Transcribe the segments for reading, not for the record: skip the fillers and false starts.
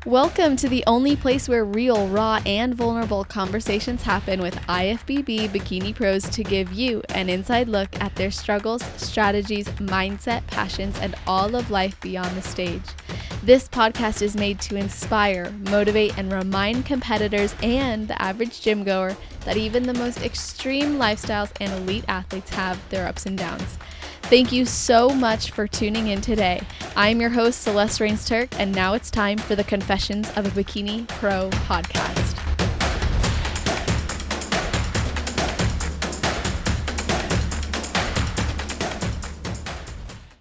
Welcome to the only place where real, raw, and vulnerable conversations happen with IFBB bikini pros to give you an inside look at their struggles, strategies, mindset, passions, and all of life beyond the stage. This podcast is made to inspire, motivate, and remind competitors and the average gym goer that even the most extreme lifestyles and elite athletes have their ups and downs. Thank you so much for tuning in today. I'm your host, Celeste Rains-Turk, and now it's time for the Confessions of a Bikini Pro podcast.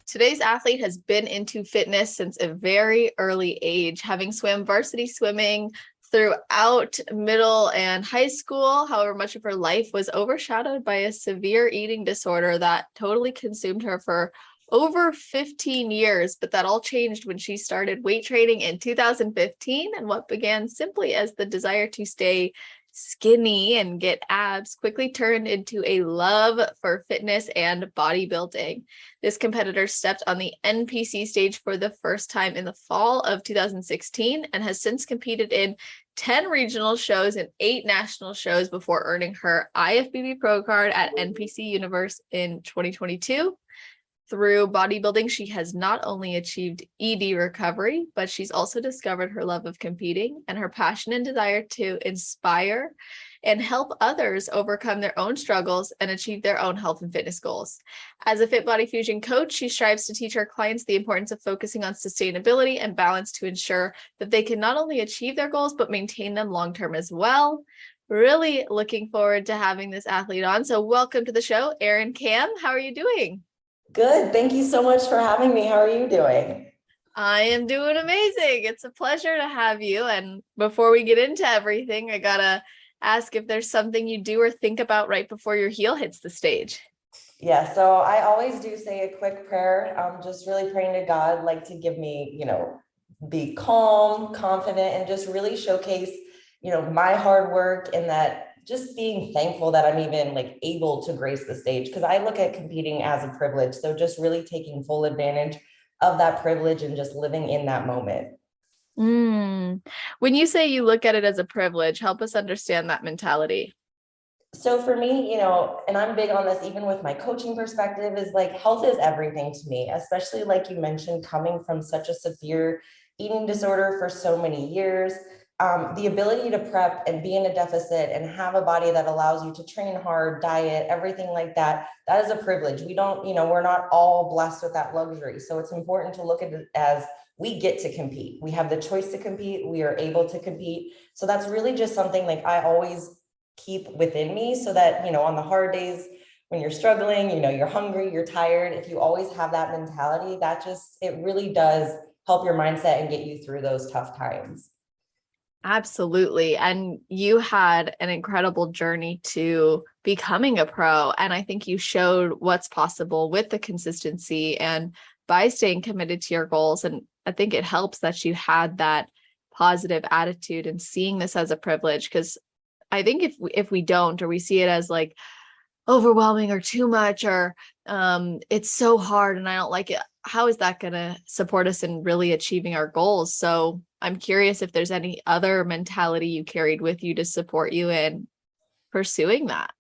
Today's athlete has been into fitness since a very early age, having swam varsity swimming throughout middle and high school. However, much of her life was overshadowed by a severe eating disorder that totally consumed her for over 15 years. But that all changed when she started weight training in 2015, and what began simply as the desire to stay skinny and get abs quickly turned into a love for fitness and bodybuilding. This competitor stepped on the NPC stage for the first time in the fall of 2016 and has since competed in 10 regional shows and 8 national shows before earning her IFBB Pro card at NPC Universe in 2022. Through bodybuilding, she has not only achieved ED recovery, but she's also discovered her love of competing and her passion and desire to inspire and help others overcome their own struggles and achieve their own health and fitness goals. As a Fit Body Fusion coach, she strives to teach her clients the importance of focusing on sustainability and balance to ensure that they can not only achieve their goals, but maintain them long-term as well. Really looking forward to having this athlete on. So welcome to the show, Erin, Kamm. How are you doing? Good. Thank you so much for having me. How are you doing? I am doing amazing. It's a pleasure to have you. And before we get into everything, I gotta ask if there's something you do or think about right before your heel hits the stage. Yeah, so I always do say a quick prayer. I'm just really praying to God, like to give me, be calm, confident, and just really showcase, my hard work and that just being thankful that I'm even like able to grace the stage, because I look at competing as a privilege. So just really taking full advantage of that privilege and just living in that moment. When you say you look at it as a privilege, help us understand that mentality. So for me, and I'm big on this, even with my coaching perspective, is like health is everything to me, especially like you mentioned, coming from such a severe eating disorder for so many years. The ability to prep and be in a deficit and have a body that allows you to train hard, diet, everything like that, that is a privilege. We don't, we're not all blessed with that luxury. So it's important to look at it as we get to compete. We have the choice to compete. We are able to compete. So that's really just something like I always keep within me, so that, on the hard days when you're struggling, you're hungry, you're tired, if you always have that mentality, that just, it really does help your mindset and get you through those tough times. Absolutely. And you had an incredible journey to becoming a pro. And I think you showed what's possible with the consistency and by staying committed to your goals. And I think it helps that you had that positive attitude and seeing this as a privilege, because I think if we don't, or we see it as like overwhelming or too much, or it's so hard and I don't like it, how is that going to support us in really achieving our goals? So I'm curious if there's any other mentality you carried with you to support you in pursuing that.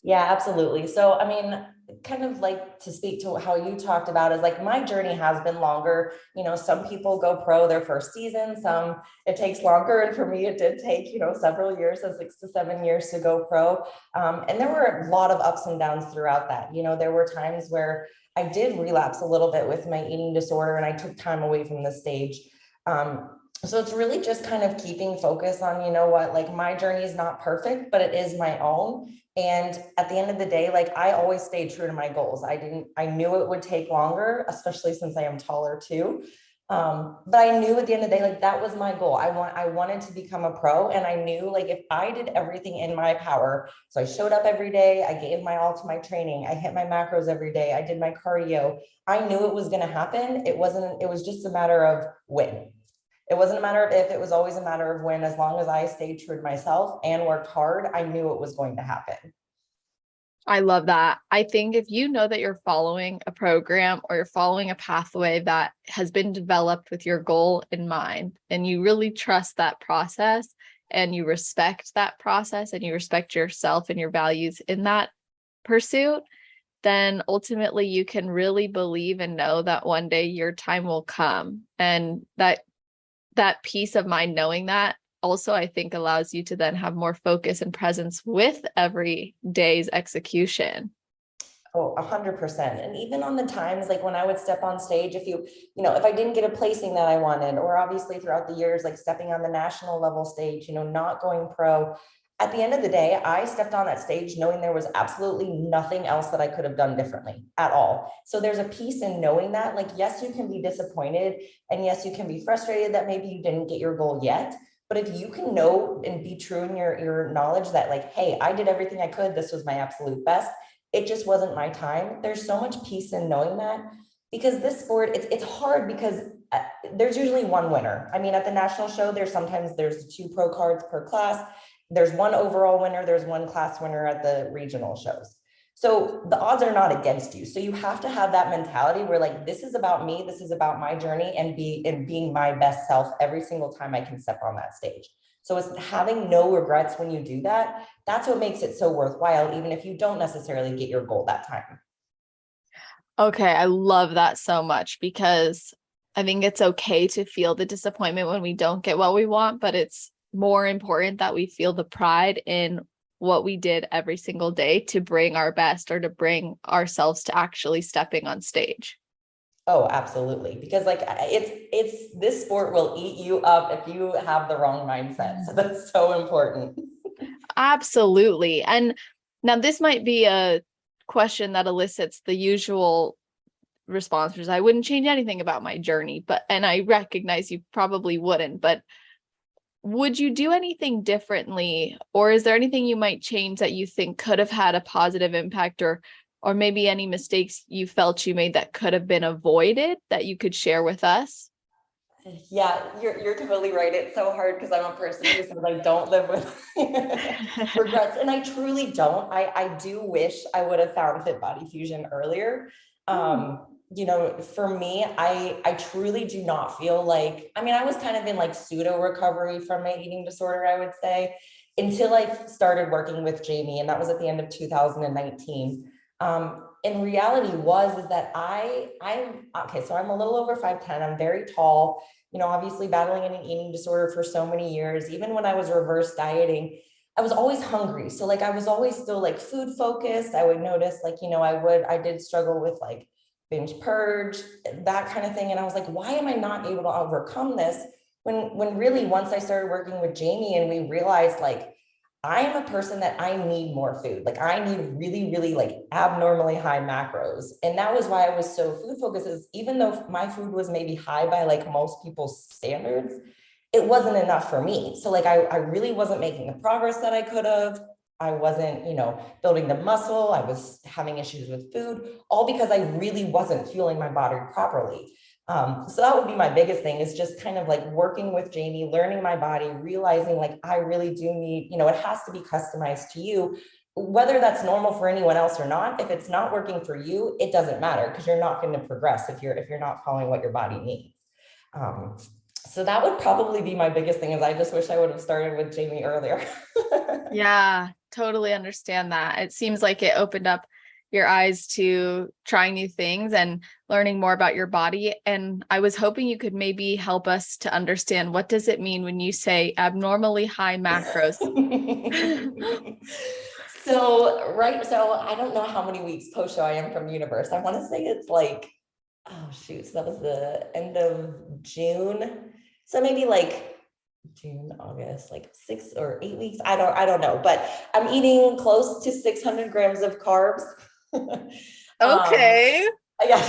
Yeah, absolutely. So, I mean, kind of like to speak to how you talked about is like my journey has been longer. Some people go pro their first season, some it takes longer. And for me, it did take, several years, so 6 to 7 years to go pro. And there were a lot of ups and downs throughout that. There were times where I did relapse a little bit with my eating disorder and I took time away from the stage. So it's really just kind of keeping focus on, like my journey is not perfect, but it is my own. And at the end of the day, like I always stayed true to my goals. I knew it would take longer, especially since I am taller too. But I knew at the end of the day, like that was my goal. I wanted to become a pro, and I knew like if I did everything in my power, so I showed up every day, I gave my all to my training, I hit my macros every day, I did my cardio, I knew it was going to happen. It was just a matter of when. It wasn't a matter of if, it was always a matter of when. As long as I stayed true to myself and worked hard, I knew it was going to happen. I love that. I think if you know that you're following a program or you're following a pathway that has been developed with your goal in mind, and you really trust that process and you respect that process and you respect yourself and your values in that pursuit, then ultimately you can really believe and know that one day your time will come. And that peace of mind knowing that also I think allows you to then have more focus and presence with every day's execution. Oh, 100%. And even on the times like when I would step on stage, if I didn't get a placing that I wanted, or obviously throughout the years, like stepping on the national level stage, not going pro, at the end of the day, I stepped on that stage knowing there was absolutely nothing else that I could have done differently at all. So there's a piece in knowing that, like, yes, you can be disappointed, and yes, you can be frustrated that maybe you didn't get your goal yet. But if you can know and be true in your knowledge that, like, hey, I did everything I could, this was my absolute best, it just wasn't my time. There's so much peace in knowing that, because this sport, it's hard because there's usually one winner. I mean, at the national show, there's 2 pro cards per class. There's one overall winner. There's one class winner at the regional shows. So the odds are not against you. So you have to have that mentality where, like, this is about me. This is about my journey, and being my best self every single time I can step on that stage. So it's having no regrets when you do that. That's what makes it so worthwhile, even if you don't necessarily get your goal that time. Okay, I love that so much because I think it's okay to feel the disappointment when we don't get what we want, but it's more important that we feel the pride in what we did every single day to bring our best or to bring ourselves to actually stepping on stage. Oh, absolutely. Because, like, it's this sport will eat you up if you have the wrong mindset. So that's so important. Absolutely. And now this might be a question that elicits the usual response, I wouldn't change anything about my journey, and I recognize you probably wouldn't, but would you do anything differently, or is there anything you might change that you think could have had a positive impact, or maybe any mistakes you felt you made that could have been avoided that you could share with us? Yeah, you're totally right. It's so hard because I'm a person who says I don't live with regrets, and I truly don't. I do wish I would have found Fit Body Fusion earlier. For me, I truly do not feel like, I mean, I was kind of in like pseudo recovery from my eating disorder, I would say, until I started working with Jamie, and that was at the end of 2019. In reality is that I'm okay. So I'm a little over 5'10". I'm very tall, obviously battling an eating disorder for so many years. Even when I was reverse dieting, I was always hungry. So, like, I was always still like food focused. I would notice, like, I did struggle with like binge purge, that kind of thing. And I was like, why am I not able to overcome this? When really, once I started working with Jamie and we realized, like, I am a person that I need more food. Like, I need really, really like abnormally high macros. And that was why I was so food focused, is even though my food was maybe high by like most people's standards, it wasn't enough for me. So, like, I really wasn't making the progress that I could have. I wasn't, building the muscle. I was having issues with food, all because I really wasn't fueling my body properly. So that would be my biggest thing, is just kind of like working with Jamie, learning my body, realizing like I really do need, it has to be customized to you, whether that's normal for anyone else or not. If it's not working for you, it doesn't matter, because you're not going to progress if you're not following what your body needs. Um, so that would probably be my biggest thing, is I just wish I would have started with Jamie earlier. Yeah, totally understand that. It seems like it opened up your eyes to trying new things and learning more about your body. And I was hoping you could maybe help us to understand, what does it mean when you say abnormally high macros? So I don't know how many weeks post show I am from Universe. I want to say it's like, oh shoot, so that was the end of June. So maybe like June, August, like 6 or 8 weeks. I don't know, but I'm eating close to 600 grams of carbs. um, Okay. yeah.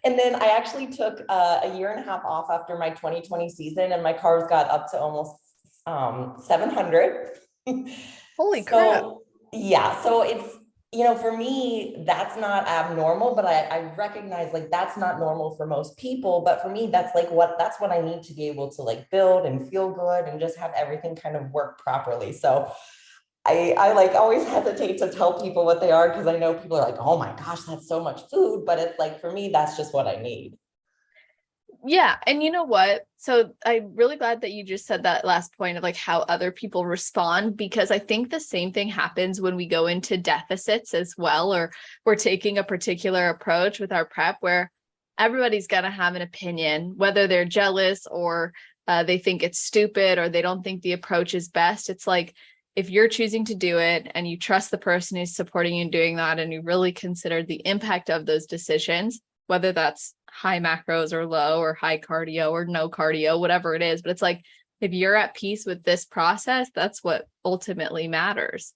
And then I actually took a year and a half off after my 2020 season, and my carbs got up to almost 700. Holy crap. So yeah, so it's, for me, that's not abnormal, but I recognize, like, that's not normal for most people. But for me, that's what I need to be able to like build and feel good and just have everything kind of work properly. So I like always hesitate to tell people what they are because I know people are like, oh my gosh, that's so much food. But it's like, for me, that's just what I need. Yeah. And you know what? So I'm really glad that you just said that last point of like how other people respond, because I think the same thing happens when we go into deficits as well, or we're taking a particular approach with our prep where everybody's going to have an opinion, whether they're jealous or they think it's stupid or they don't think the approach is best. It's like, if you're choosing to do it and you trust the person who's supporting you in doing that, and you really consider the impact of those decisions, whether that's high macros or low or high cardio or no cardio, whatever it is. But it's like, if you're at peace with this process, that's what ultimately matters.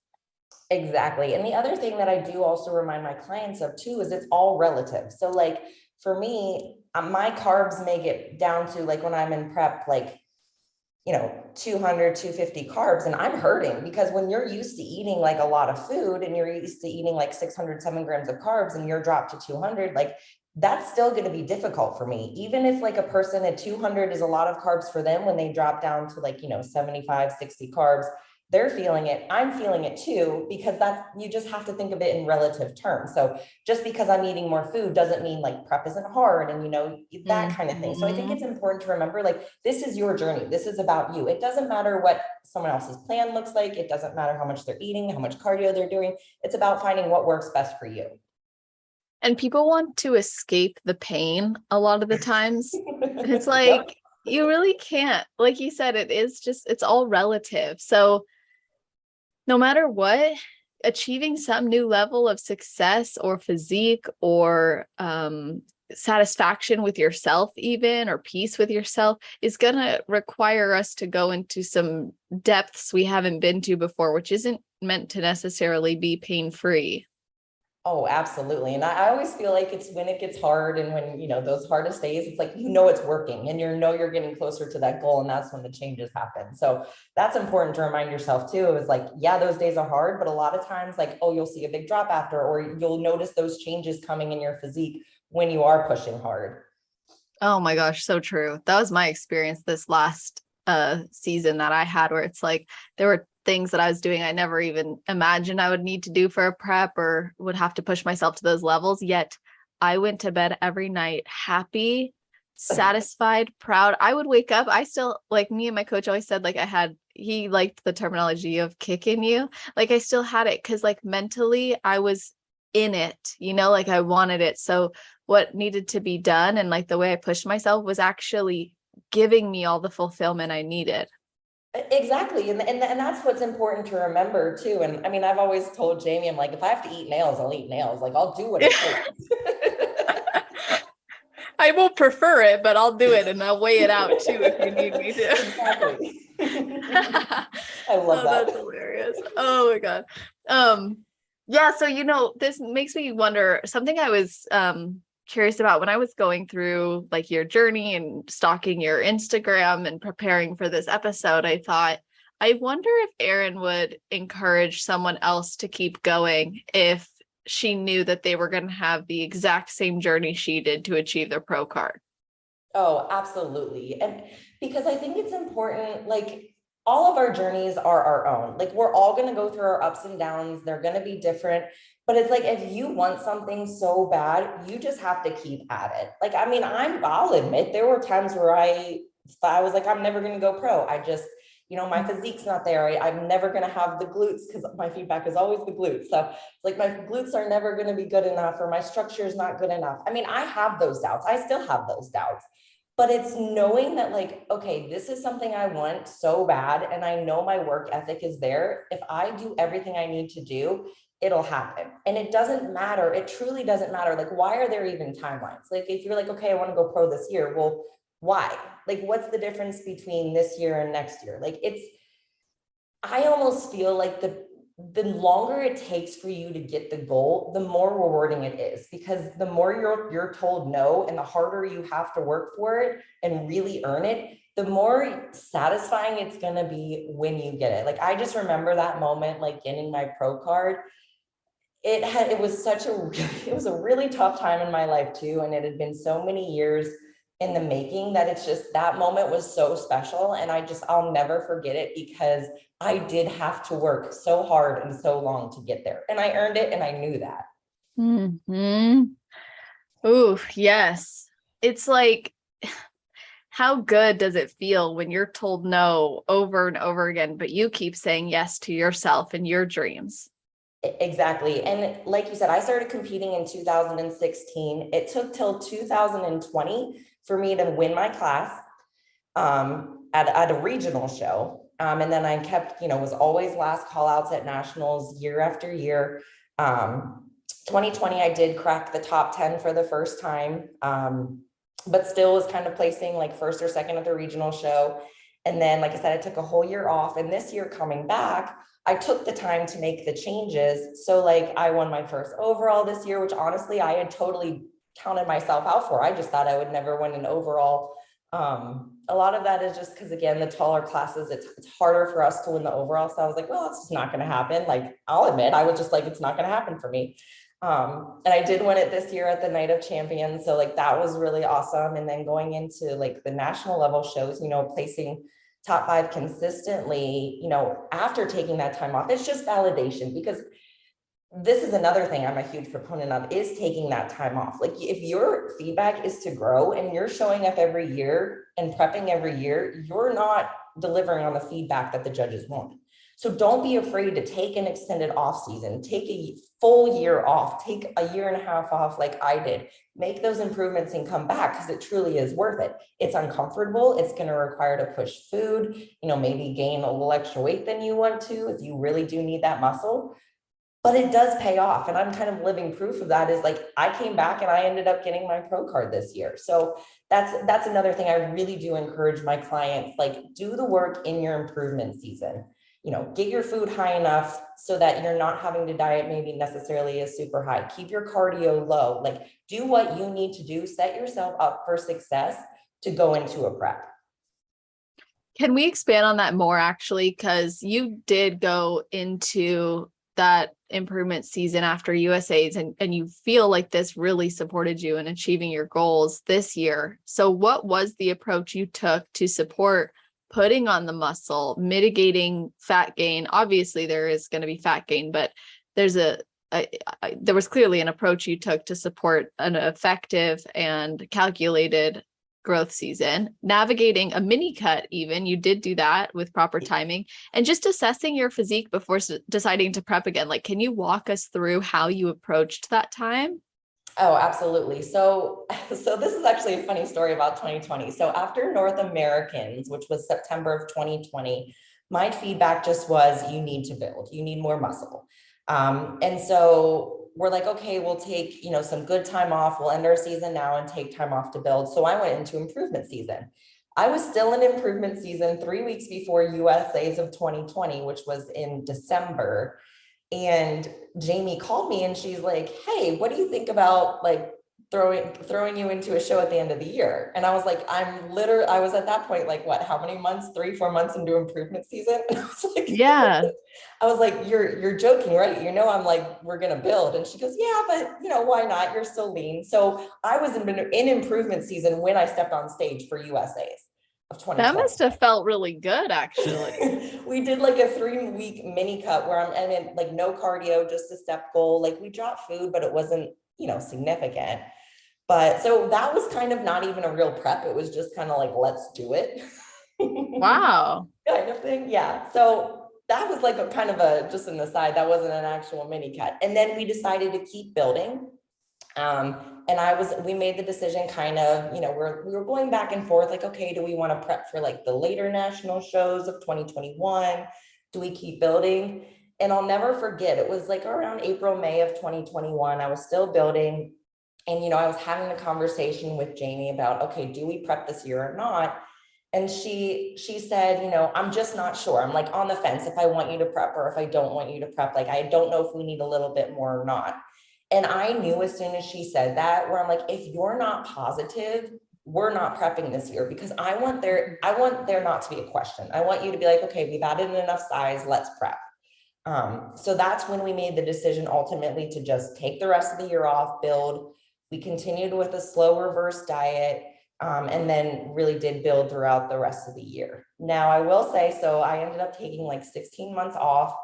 Exactly. And the other thing that I do also remind my clients of too is it's all relative. So like for me, my carbs may get down to like when I'm in prep, like, 200, 250 carbs, and I'm hurting because when you're used to eating like a lot of food and you're used to eating like 600, 7 grams of carbs and you're dropped to 200, like that's still going to be difficult for me. Even if like a person at 200 is a lot of carbs for them, when they drop down to like, 75, 60 carbs, they're feeling it. I'm feeling it too, because that's, you just have to think of it in relative terms. So just because I'm eating more food doesn't mean like prep isn't hard and, that kind of thing. So I think it's Mhm. important to remember, like, this is your journey. This is about you. It doesn't matter what someone else's plan looks like. It doesn't matter how much they're eating, how much cardio they're doing. It's about finding what works best for you. And people want to escape the pain a lot of the times. And it's Yep. like, you really can't. Like you said, it is just, it's all relative. So no matter what, achieving some new level of success or physique or satisfaction with yourself, even, or peace with yourself, is going to require us to go into some depths we haven't been to before, which isn't meant to necessarily be pain free. Oh, absolutely. And I always feel like it's when it gets hard and when, those hardest days, it's like, it's working and you're getting closer to that goal. And that's when the changes happen. So that's important to remind yourself too, is like, yeah, those days are hard, but a lot of times like, oh, you'll see a big drop after, or you'll notice those changes coming in your physique when you are pushing hard. Oh my gosh, so true. That was my experience this last season that I had, where it's like there were things that I was doing I never even imagined I would need to do for a prep or would have to push myself to those levels. Yet I went to bed every night happy, satisfied, proud. I would wake up. I still, like, me and my coach always said, like, he liked the terminology of kicking you. Like I still had it because like mentally I was in it, like I wanted it. So what needed to be done and like the way I pushed myself was actually giving me all the fulfillment I needed. Exactly. And that's what's important to remember too. And I mean, I've always told Jamie, I'm like, if I have to eat nails, I'll eat nails. Like, I'll do what it takes. I will prefer it, but I'll do it and I'll weigh it out too if you need me to. Exactly. I love Oh, that. that's hilarious. Oh my God. Yeah, so this makes me wonder something I was curious about when I was going through like your journey and stalking your Instagram and preparing for this episode. I thought, I wonder if Erin would encourage someone else to keep going if she knew that they were going to have the exact same journey she did to achieve their pro card. Oh, absolutely. And because I think it's important, like, all of our journeys are our own. Like, we're all going to go through our ups and downs. They're going to be different. But it's like, if you want something so bad, you just have to keep at it. Like, I mean, I'll admit there were times where I was like, I'm never going to go pro. I just, my physique's not there. I'm never going to have the glutes, because my feedback is always the glutes. So it's like my glutes are never going to be good enough, or my structure is not good enough. I mean, I have those doubts. I still have those doubts. But it's knowing that, like, okay, this is something I want so bad, and I know my work ethic is there. If I do everything I need to do, it'll happen. And it doesn't matter. It truly doesn't matter. Like, why are there even timelines? Like, if you're like, okay, I want to go pro this year, well, why? Like, what's the difference between this year and next year? Like, I almost feel like the longer it takes for you to get the goal, the more rewarding it is, because the more you're told no and the harder you have to work for it and really earn it, the more satisfying it's going to be when you get it. Like, I just remember that moment, like getting my pro card. It was such a it was a really tough time in my life too, and it had been so many years in the making that it's just, that moment was so special. And I'll never forget it because I did have to work so hard and so long to get there. And I earned it and I knew that. Hmm. Ooh, yes. It's like, how good does it feel when you're told no over and over again, but you keep saying yes to yourself and your dreams? Exactly. And like you said, I started competing in 2016. It took till 2020 for me to win my class at a regional show. And then I kept, was always last call outs at nationals year after year. 2020, I did crack the top 10 for the first time, but still was kind of placing like first or second at the regional show. And then, like I said, I took a whole year off. And this year coming back, I took the time to make the changes. So like I won my first overall this year, which honestly, I had totally counted myself out for. I just thought I would never win an overall. A lot of that is just because, again, the taller classes, it's harder for us to win the overall. So I was like, well, it's just not going to happen. Like, I'll admit, I was just like, it's not going to happen for me. And I did win it this year at the Night of Champions. So like, that was really awesome. And then going into like the national level shows, placing top 5 consistently, after taking that time off, it's just validation, because this is another thing I'm a huge proponent of, is taking that time off. Like if your feedback is to grow and you're showing up every year and prepping every year, you're not delivering on the feedback that the judges want. So don't be afraid to take an extended off season, take a full year off, take a year and a half off like I did, make those improvements and come back, because it truly is worth it. It's uncomfortable. It's going to require to push food, maybe gain a little extra weight than you want to, if you really do need that muscle. But it does pay off. And I'm kind of living proof of that. Is like, I came back and I ended up getting my pro card this year. So that's another thing I really do encourage my clients, like, do the work in your improvement season. Get your food high enough so that you're not having to diet maybe necessarily a super high. Keep your cardio low. Like, do what you need to do, set yourself up for success to go into a prep. Can we expand on that more, actually? Because you did go into that improvement season after USA's, and you feel like this really supported you in achieving your goals this year. So what was the approach you took to support putting on the muscle, mitigating fat gain? Obviously there is going to be fat gain, but there's there was clearly an approach you took to support an effective and calculated growth season, navigating a mini cut. Even you did do that with proper timing, and just assessing your physique before deciding to prep again. Like, can you walk us through how you approached that time? Oh, absolutely. So this is actually a funny story about 2020. So after North Americans, which was September of 2020, my feedback just was, you need to build, you need more muscle. And so we're like, okay, we'll take, some good time off. We'll end our season now and take time off to build. So I went into improvement season. I was still in improvement season 3 weeks before USA's of 2020, which was in December. And Jamie called me and she's like, hey, what do you think about like throwing you into a show at the end of the year? And I was like, I was at that point, like, what, how many months, 3-4 months into improvement season? And I was like, Yeah, I was like, you're joking, right? I'm like, we're going to build. And she goes, yeah, but why not? You're still lean. So I was in improvement season when I stepped on stage for USA's of that 2020. must have felt really good, actually. We did like a 3-week mini cut where and then like no cardio, just a step goal. Like we dropped food, but it wasn't, significant. But so that was kind of not even a real prep. It was just kind of like, let's do it. Wow. Kind of thing. Yeah. So that was like a kind of just an aside. That wasn't an actual mini cut. And then we decided to keep building. And we made the decision kind of, we were going back and forth, like, okay, do we want to prep for like the later national shows of 2021? Do we keep building? And I'll never forget, it was like around April, May of 2021. I was still building. And, I was having the conversation with Jamie about, okay, do we prep this year or not? And she said, I'm just not sure. I'm like on the fence if I want you to prep or if I don't want you to prep. Like, I don't know if we need a little bit more or not. And I knew as soon as she said that, where I'm like, if you're not positive, we're not prepping this year, because I want there not to be a question. I want you to be like, okay, we've added enough size, let's prep. So that's when we made the decision ultimately to just take the rest of the year off, build. We continued with a slow reverse diet. and then really did build throughout the rest of the year. Now, I will say, so I ended up taking like 16 months off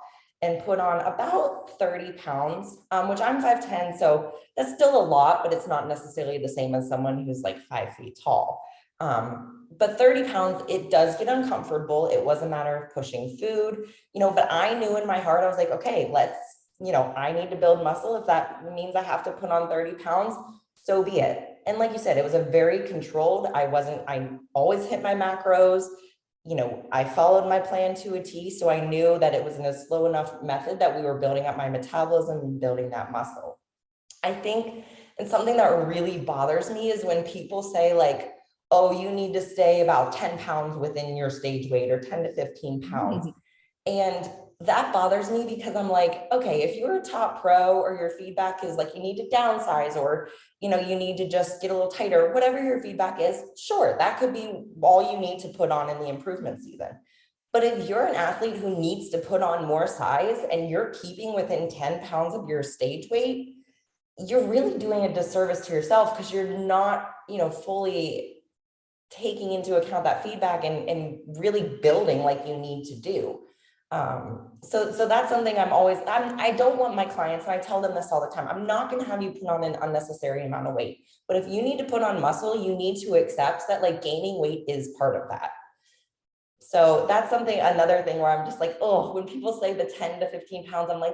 and put on about 30 pounds, which I'm 5'10", so that's still a lot, but it's not necessarily the same as someone who's like 5 feet tall. But 30 pounds, it does get uncomfortable. It was a matter of pushing food, but I knew in my heart, I was like, okay, I need to build muscle. If that means I have to put on 30 pounds, so be it. And like you said, it was a very controlled, I always hit my macros. I followed my plan to a T. So I knew that it was in a slow enough method that we were building up my metabolism and building that muscle. I think, and something that really bothers me is when people say like, oh, you need to stay about 10 pounds within your stage weight, or 10 to 15 pounds. And that bothers me because I'm like, okay, if you're a top pro, or your feedback is like, you need to downsize, or, you need to just get a little tighter, whatever your feedback is, sure, that could be all you need to put on in the improvement season. But if you're an athlete who needs to put on more size and you're keeping within 10 pounds of your stage weight, you're really doing a disservice to yourself, because you're not, fully taking into account that feedback and really building like you need to do. So that's something I don't want my clients, and I tell them this all the time, I'm not going to have you put on an unnecessary amount of weight, but if you need to put on muscle, you need to accept that like gaining weight is part of that. So that's another thing where I'm just like, oh, when people say the 10 to 15 pounds, I'm like,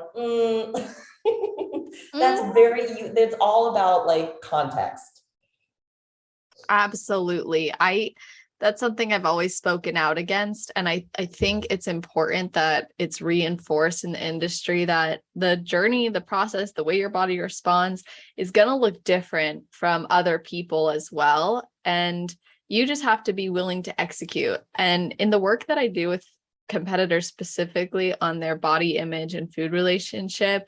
that's all about like context. Absolutely. That's something I've always spoken out against. And I think it's important that it's reinforced in the industry that the journey, the process, the way your body responds is going to look different from other people as well. And you just have to be willing to execute. And in the work that I do with competitors specifically on their body image and food relationship,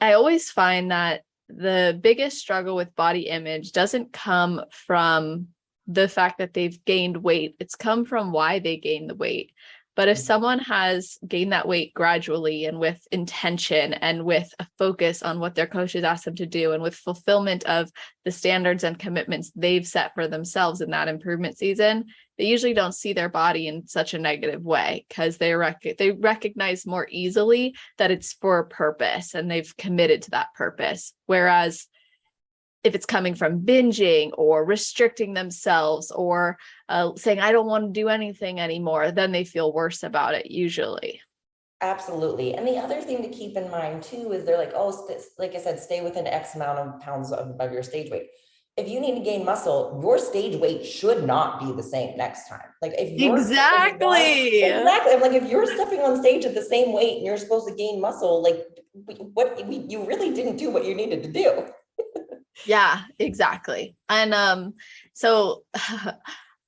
I always find that the biggest struggle with body image doesn't come from the fact that they've gained weight. It's come from why they gained the weight. But if someone has gained that weight gradually and with intention and with a focus on what their coaches asked them to do and with fulfillment of the standards and commitments they've set for themselves in that improvement season, they usually don't see their body in such a negative way, because they recognize more easily that it's for a purpose and they've committed to that purpose. Whereas if it's coming from binging or restricting themselves or saying, I don't want to do anything anymore, then they feel worse about it usually. Absolutely. And the other thing to keep in mind too, is they're like, oh, like I said, stay within X amount of pounds of your stage weight. If you need to gain muscle, your stage weight should not be the same next time. Like if you're exactly. I'm like, if you're stepping on stage at the same weight and you're supposed to gain muscle, like you really didn't do what you needed to do. Yeah, exactly. And so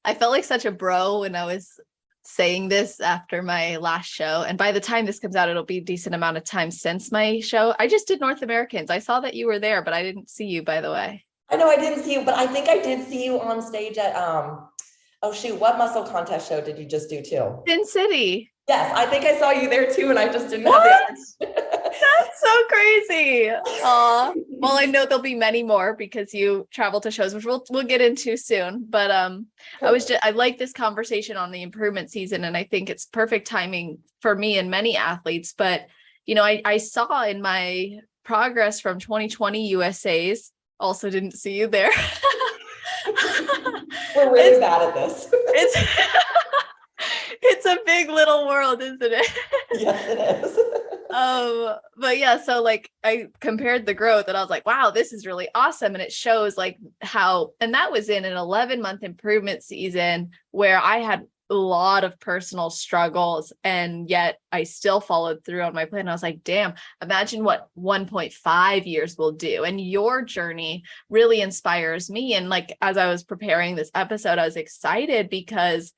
I felt like such a bro when I was saying this after my last show. And by the time this comes out, it'll be a decent amount of time since my show. I just did North Americans. I saw that you were there, but I didn't see you, by the way. I know I didn't see you, but I think I did see you on stage at oh shoot, what muscle contest show did you just do too? Sin City. Yes, I think I saw you there too, and I just didn't what? have the That's so crazy. Well, I know there'll be many more because you travel to shows, which we'll get into soon. But I like this conversation on the improvement season, and I think it's perfect timing for me and many athletes. But I saw in my progress from 2020 USA's, also didn't see you there. We're really bad at this. It's a big little world, isn't it? Yes, it is. But yeah, so like I compared the growth and I was like, wow, this is really awesome. And it shows like how, and that was in an 11-month improvement season where I had a lot of personal struggles, and yet I still followed through on my plan. I was like, damn, imagine what 1.5 years will do. And your journey really inspires me. And like, as I was preparing this episode, I was excited because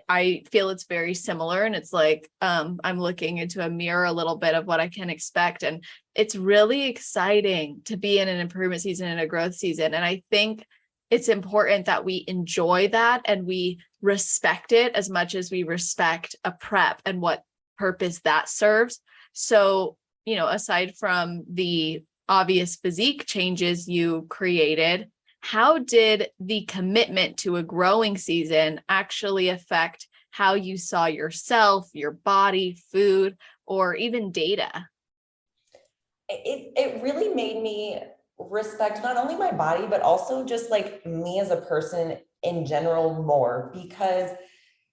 I feel it's very similar, and it's like I'm looking into a mirror a little bit of what I can expect, and it's really exciting to be in an improvement season and a growth season. And I think it's important that we enjoy that and we respect it as much as we respect a prep and what purpose that serves. So, aside from the obvious physique changes you created, how did the commitment to a growing season actually affect how you saw yourself, your body, food, or even data? It really made me respect not only my body, but also just like me as a person in general more, because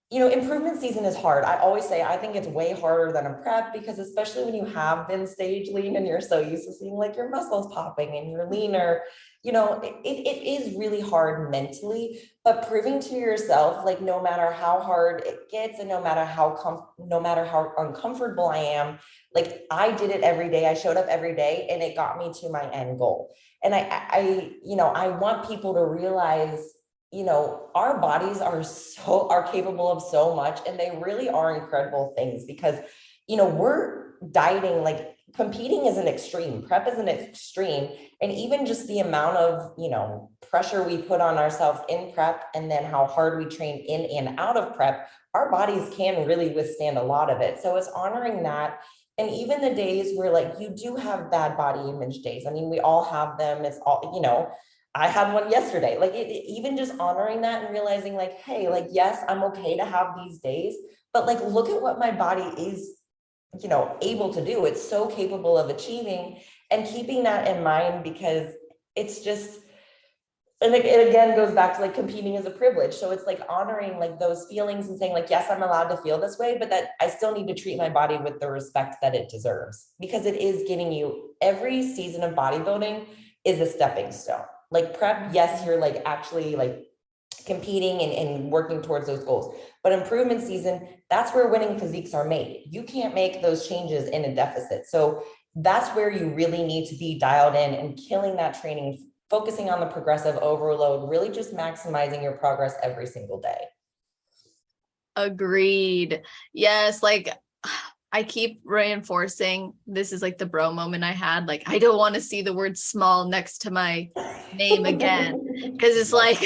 improvement season is hard. I always say I think it's way harder than a prep, because especially when you have been stage lean and you're so used to seeing like your muscles popping and you're leaner, it is really hard mentally. But proving to yourself, like no matter how hard it gets and no matter how uncomfortable I am, like I did it every day. I showed up every day and it got me to my end goal. And I want people to realize, our bodies are capable of so much, and they really are incredible things, because we're dieting, like competing is an extreme, prep is an extreme. And even just the amount of pressure we put on ourselves in prep, and then how hard we train in and out of prep, our bodies can really withstand a lot of it. So it's honoring that. And even the days where like you do have bad body image days, I mean, we all have them. It's all, I had one yesterday. Like even just honoring that and realizing like, hey, like, yes, I'm okay to have these days, but like, look at what my body is, able to do. It's so capable of achieving, and keeping that in mind, because it's just, and it again goes back to like competing is a privilege. So it's like honoring like those feelings and saying like, yes, I'm allowed to feel this way, but that I still need to treat my body with the respect that it deserves, because it is getting you, every season of bodybuilding is a stepping stone. Like prep, yes, you're like actually like competing and working towards those goals. But improvement season, that's where winning physiques are made. You can't make those changes in a deficit. So that's where you really need to be dialed in and killing that training, focusing on the progressive overload, really just maximizing your progress every single day. Agreed. Yes, like I keep reinforcing this is like the bro moment I had. Like, I don't want to see the word small next to my name again, because it's like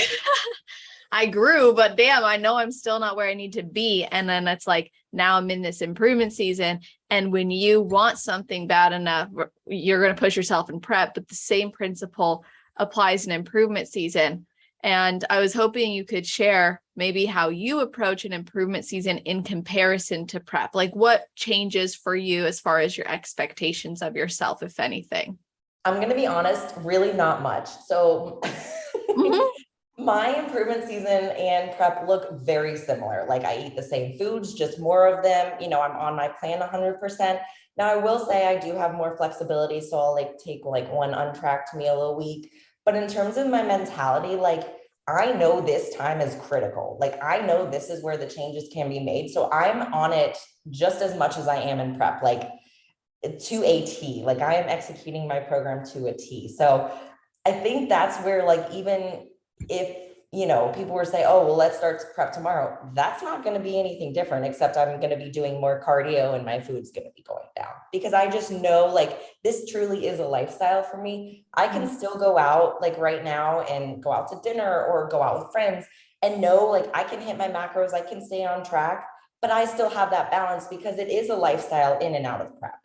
I grew, but damn, I know I'm still not where I need to be. And then it's like, now I'm in this improvement season. And when you want something bad enough, you're going to push yourself in prep, but the same principle applies in improvement season. And I was hoping you could share maybe how you approach an improvement season in comparison to prep. Like what changes for you as far as your expectations of yourself, if anything? I'm going to be honest, really not much. So Mhm. my improvement season and prep look very similar. Like I eat the same foods, just more of them. I'm on my plan 100%. Now I will say I do have more flexibility. So I'll like take like one untracked meal a week. But in terms of my mentality, like I know this time is critical. Like I know this is where the changes can be made. So I'm on it just as much as I am in prep, like to a T. Like I am executing my program to a T. So I think that's where like, even if, people were saying, oh, well, let's start prep tomorrow, that's not going to be anything different, except I'm going to be doing more cardio and my food's going to be going down, because I just know like this truly is a lifestyle for me. I can still go out like right now and go out to dinner or go out with friends and know like I can hit my macros, I can stay on track, but I still have that balance, because it is a lifestyle in and out of prep.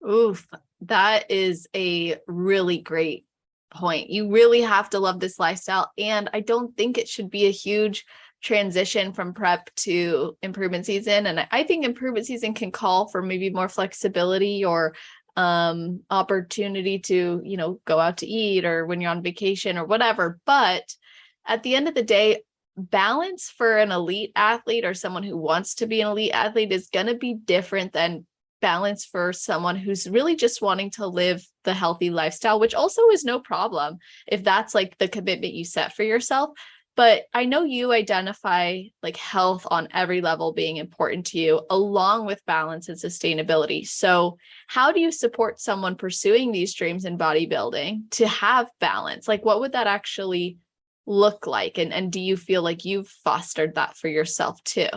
Oof, that is a really great point. You really have to love this lifestyle. And I don't think it should be a huge transition from prep to improvement season. And I think improvement season can call for maybe more flexibility or opportunity to, go out to eat or when you're on vacation or whatever. But at the end of the day, balance for an elite athlete or someone who wants to be an elite athlete is going to be different than balance for someone who's really just wanting to live the healthy lifestyle, which also is no problem if that's like the commitment you set for yourself. But I know you identify like health on every level being important to you, along with balance and sustainability. So how do you support someone pursuing these dreams in bodybuilding to have balance? Like what would that actually look like? And do you feel like you've fostered that for yourself too?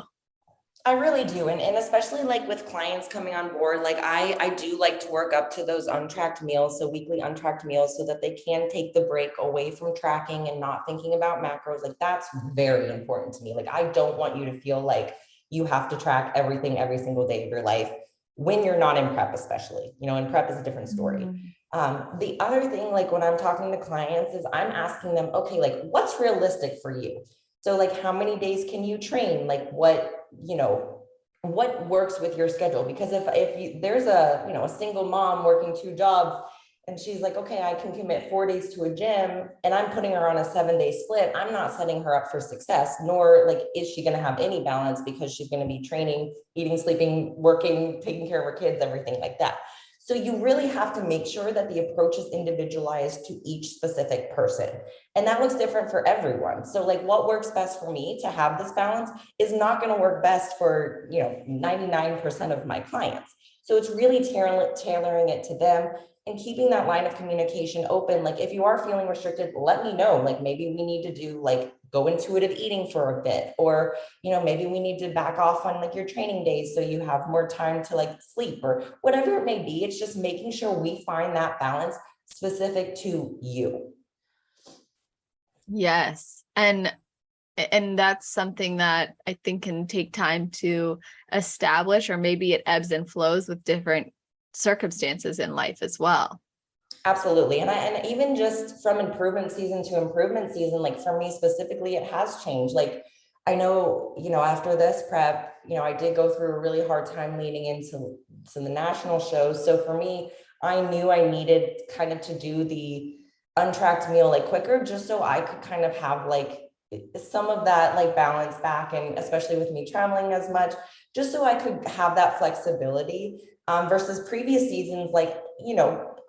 I really do. And especially like with clients coming on board, like I do like to work up to those untracked meals. So weekly untracked meals, so that they can take the break away from tracking and not thinking about macros. Like that's very important to me. Like I don't want you to feel like you have to track everything every single day of your life when you're not in prep, especially, in prep is a different story. The other thing, like when I'm talking to clients, is I'm asking them, okay, like what's realistic for you? So like how many days can you train? Like what works with your schedule? Because if there's a single mom working two jobs and she's like, okay, I can commit 4 days to a gym and I'm putting her on a 7 day split, I'm not setting her up for success, nor like is she going to have any balance because she's going to be training, eating, sleeping, working, taking care of her kids, everything like that. So you really have to make sure that the approach is individualized to each specific person. And that looks different for everyone. So like what works best for me to have this balance is not going to work best for, 99% of my clients. So it's really tailoring it to them and keeping that line of communication open. Like if you are feeling restricted, let me know. Like maybe we need to do like go intuitive eating for a bit, or maybe we need to back off on like your training days so you have more time to like sleep or whatever it may be. It's just making sure we find that balance specific to you. Yes. And that's something that I think can take time to establish, or maybe it ebbs and flows with different circumstances in life as well. Absolutely. And even just from improvement season to improvement season, like for me specifically, it has changed. Like I know, after this prep, I did go through a really hard time leading into the national shows. So for me, I knew I needed kind of to do the untracked meal like quicker, just so I could kind of have like some of that like balance back, and especially with me traveling as much, just so I could have that flexibility, versus previous seasons. Like,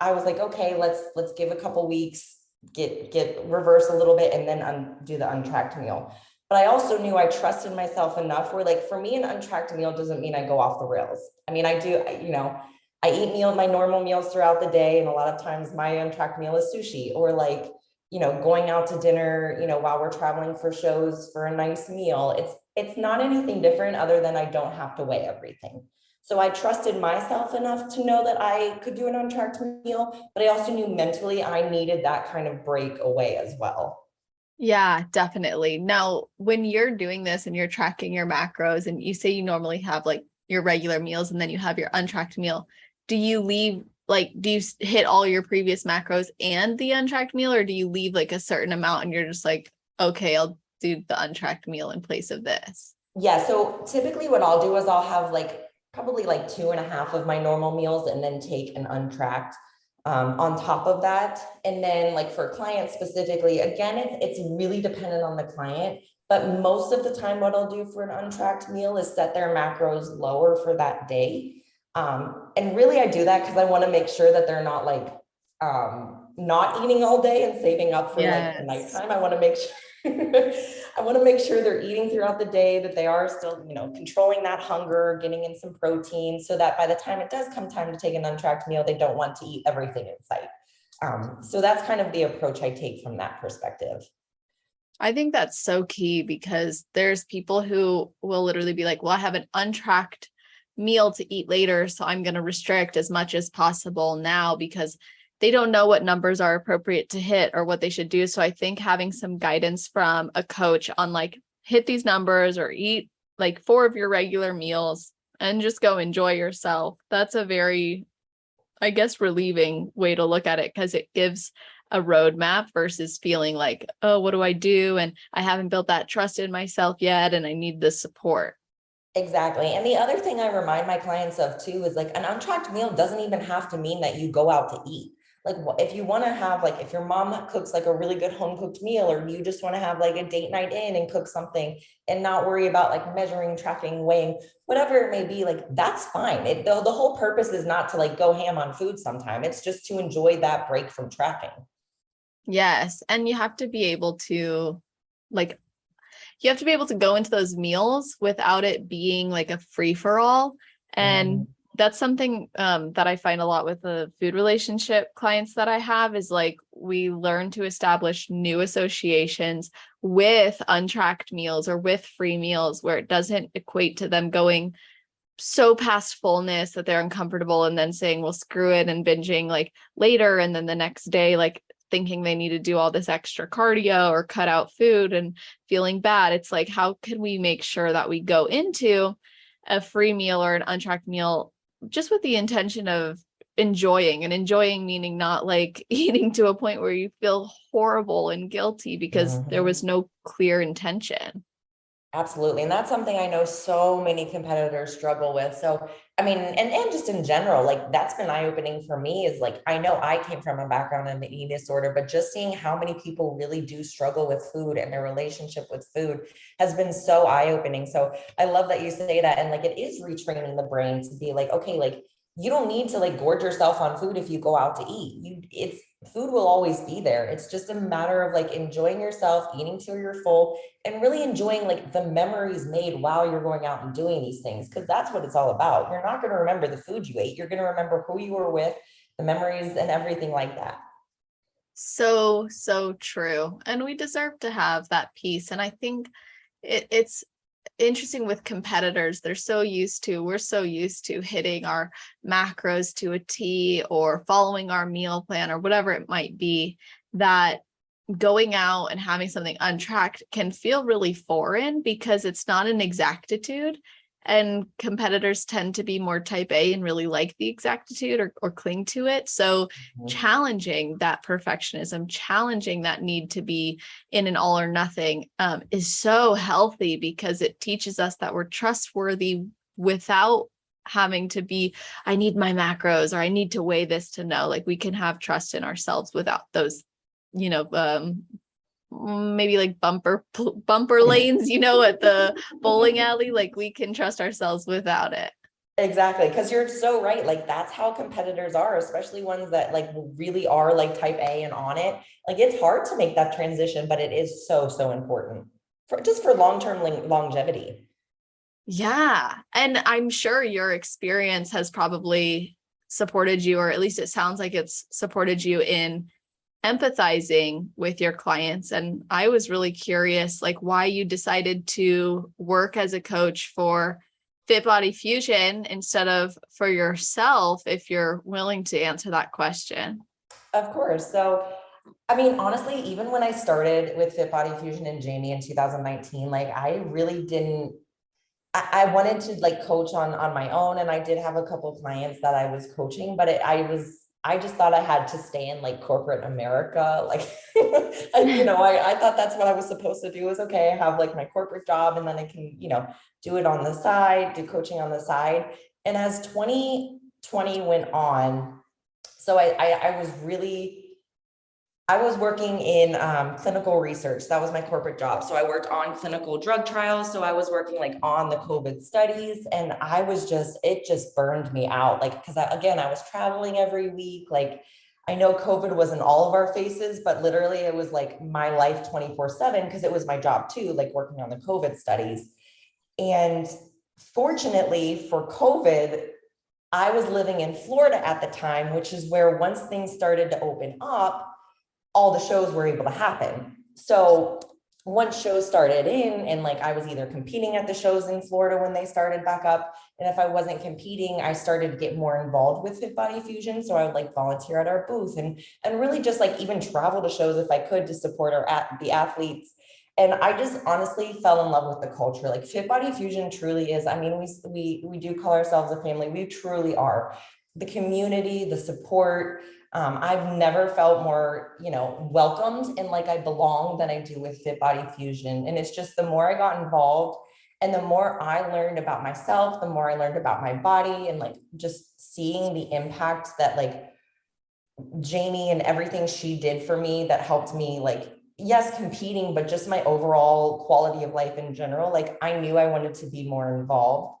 I was like, okay, let's give a couple weeks, get reverse a little bit, and then do the untracked meal. But I also knew I trusted myself enough where, like, for me, an untracked meal doesn't mean I go off the rails. I mean, I do, I eat my normal meals throughout the day, and a lot of times my untracked meal is sushi, or like, going out to dinner, while we're traveling for shows for a nice meal. It's not anything different other than I don't have to weigh everything. So I trusted myself enough to know that I could do an untracked meal, but I also knew mentally I needed that kind of break away as well. Yeah, definitely. Now, when you're doing this and you're tracking your macros, and you say you normally have like your regular meals and then you have your untracked meal, do you hit all your previous macros and the untracked meal, or do you leave like a certain amount and you're just like, okay, I'll do the untracked meal in place of this? Yeah. So typically what I'll do is I'll have like probably like 2.5 of my normal meals and then take an untracked on top of that. And then like for clients specifically, again, it's really dependent on the client. But most of the time, what I'll do for an untracked meal is set their macros lower for that day. And really, I do that because I want to make sure that they're not like not eating all day and saving up for like the Yes. nighttime. I want to make sure I want to make sure they're eating throughout the day, that they are still, controlling that hunger, getting in some protein, so that by the time it does come time to take an untracked meal, they don't want to eat everything in sight. So that's kind of the approach I take from that perspective. I think that's so key, because there's people who will literally be like, well, I have an untracked meal to eat later, so I'm going to restrict as much as possible now, because they don't know what numbers are appropriate to hit or what they should do. So I think having some guidance from a coach on like, hit these numbers or eat like 4 of your regular meals and just go enjoy yourself. That's a very, I guess, relieving way to look at it, because it gives a roadmap versus feeling like, oh, what do I do? And I haven't built that trust in myself yet, and I need the support. Exactly. And the other thing I remind my clients of too is like an untracked meal doesn't even have to mean that you go out to eat. Like if you want to have, like, if your mom cooks like a really good home cooked meal, or you just want to have like a date night in and cook something and not worry about like measuring, tracking, weighing, whatever it may be, like that's fine. The whole purpose is not to like go ham on food sometime. It's just to enjoy that break from tracking. Yes. And you have to be able to like, you have to be able to go into those meals without it being like a free for all. And that's something that I find a lot with the food relationship clients that I have, is like, we learn to establish new associations with untracked meals or with free meals, where it doesn't equate to them going so past fullness that they're uncomfortable and then saying, well, screw it, and binging like later. And then the next day, like thinking they need to do all this extra cardio or cut out food and feeling bad. It's like, how can we make sure that we go into a free meal or an untracked meal just with the intention of enjoying meaning not like eating to a point where you feel horrible and guilty because there was Mhm. no clear intention. Absolutely. And that's something I know so many competitors struggle with. So, I mean, and just in general, like that's been eye-opening for me is like, I know I came from a background in the eating disorder, but just seeing how many people really do struggle with food and their relationship with food has been so eye-opening. So I love that you say that. And like, it is retraining the brain to be like, okay, like you don't need to like gorge yourself on food if you go out to eat. It's food will always be there. It's just a matter of like enjoying yourself, eating till you're full, and really enjoying like the memories made while you're going out and doing these things, because that's what it's all about. You're not going to remember the food you ate, you're going to remember who you were with, the memories and everything like that. So, so true. And we deserve to have that peace. And I think it's interesting with competitors. We're so used to hitting our macros to a T or following our meal plan or whatever it might be, that going out and having something untracked can feel really foreign because it's not an exactitude. And competitors tend to be more type A and really like the exactitude or cling to it. So Mhm. challenging that perfectionism, challenging that need to be in an all or nothing, is so healthy because it teaches us that we're trustworthy without having to be, I need my macros or I need to weigh this to know. Like we can have trust in ourselves without those, you know, maybe like bumper lanes, at the bowling alley. Like we can trust ourselves without it. Exactly, because you're so right. Like that's how competitors are, especially ones that like really are like type A and on it. Like it's hard to make that transition, but it is so, so important for just for long-term longevity. Yeah. And I'm sure your experience has probably supported you, or at least it sounds like it's supported you in empathizing with your clients. And I was really curious, like why you decided to work as a coach for Fit Body Fusion instead of for yourself, if you're willing to answer that question. Of course. So, I mean, honestly, even when I started with Fit Body Fusion and Jamie in 2019, like I really didn't I wanted to like coach on my own, and I did have a couple of clients that I was coaching, but I just thought I had to stay in like corporate America. Like, I thought that's what I was supposed to do is okay, I have like my corporate job and then I can, do it on the side, do coaching on the side. And as 2020 went on, so I was really I was working in clinical research. That was my corporate job. So I worked on clinical drug trials. So I was working like on the COVID studies, and it just burned me out. Like, because again, I was traveling every week. Like, I know COVID was in all of our faces, but literally it was like my life 24/7 because it was my job too, like working on the COVID studies. And fortunately for COVID, I was living in Florida at the time, which is where once things started to open up, all the shows were able to happen. So once shows started in, and like I was either competing at the shows in Florida when they started back up, and if I wasn't competing, I started to get more involved with Fit Body Fusion. So I would like volunteer at our booth and really just like even travel to shows if I could to support the athletes. And I just honestly fell in love with the culture. Like Fit Body Fusion truly is. I mean, we do call ourselves a family. We truly are. The community, the support, I've never felt more, welcomed and like I belong than I do with Fit Body Fusion. And it's just the more I got involved and the more I learned about myself, the more I learned about my body, and like just seeing the impact that like Jamie and everything she did for me that helped me, like, yes, competing, but just my overall quality of life in general. Like I knew I wanted to be more involved.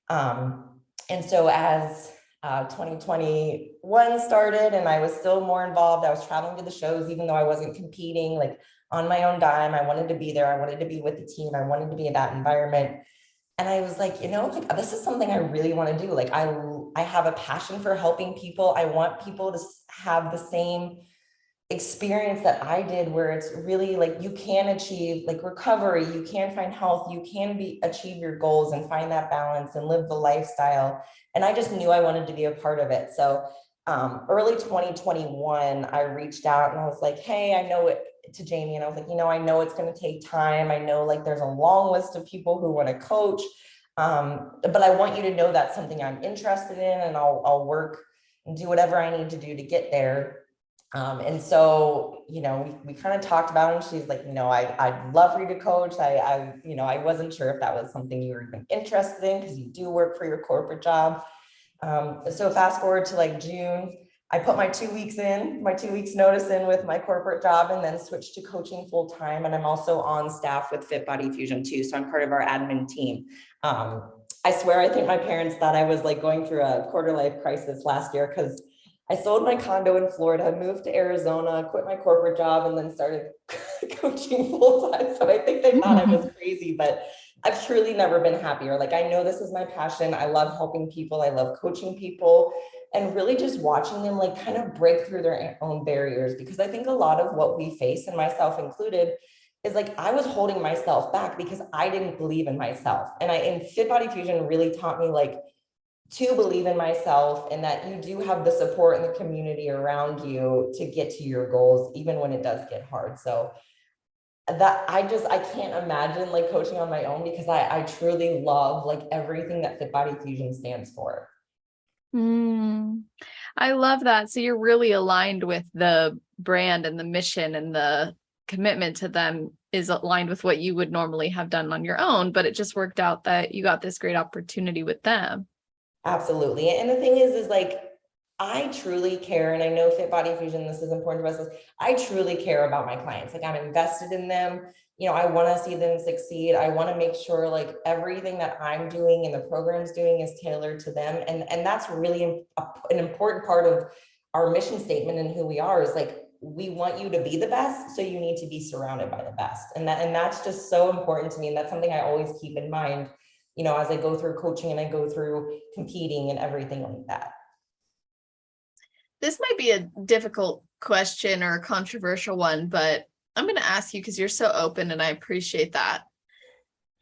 And so as 2021 started and I was still more involved, I was traveling to the shows, even though I wasn't competing, like on my own dime. I wanted to be there. I wanted to be with the team. I wanted to be in that environment. And I was like, like this is something I really want to do. Like I have a passion for helping people. I want people to have the same experience that I did, where it's really like you can achieve like recovery, you can find health, you can achieve your goals and find that balance and live the lifestyle. And I just knew I wanted to be a part of it. So early 2021, I reached out and I was like, hey, I know it to Jamie. And I was like, I know it's going to take time. I know like there's a long list of people who want to coach. But I want you to know that's something I'm interested in, and I'll work and do whatever I need to do to get there. And so, we kind of talked about it, and she's like, I'd love for you to coach. I wasn't sure if that was something you were even interested in, because you do work for your corporate job. So fast forward to like June, I put my 2 weeks notice in with my corporate job, and then switched to coaching full time. And I'm also on staff with Fit Body Fusion too. So I'm part of our admin team. I swear, I think my parents thought I was like going through a quarter life crisis last year, because I sold my condo in Florida, moved to Arizona, quit my corporate job, and then started coaching full time. So I think they thought I was crazy, but I've truly never been happier. Like, I know this is my passion. I love helping people. I love coaching people, and really just watching them like kind of break through their own barriers. Because I think a lot of what we face, and myself included, is like I was holding myself back because I didn't believe in myself. And Fit Body Fusion really taught me like to believe in myself, and that you do have the support and the community around you to get to your goals, even when it does get hard. So that I can't imagine like coaching on my own, because I truly love like everything that Fit Body Fusion stands for. I love that. So you're really aligned with the brand and the mission, and the commitment to them is aligned with what you would normally have done on your own, but it just worked out that you got this great opportunity with them. Absolutely. And the thing is like, I truly care. And I know Fit Body Fusion, this is important to us. I truly care about my clients. Like, I'm invested in them. I want to see them succeed. I want to make sure like everything that I'm doing and the program's doing is tailored to them. And that's really an important part of our mission statement and who we are, is like, we want you to be the best. So you need to be surrounded by the best. And that's just so important to me. And that's something I always keep in mind, as I go through coaching and I go through competing and everything like that. This might be a difficult question or a controversial one, but I'm going to ask you because you're so open, and I appreciate that.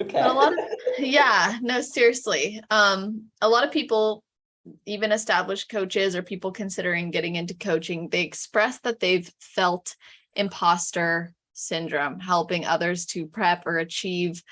Okay. But yeah, no, seriously. A lot of people, even established coaches or people considering getting into coaching, they express that they've felt imposter syndrome, helping others to prep or achieve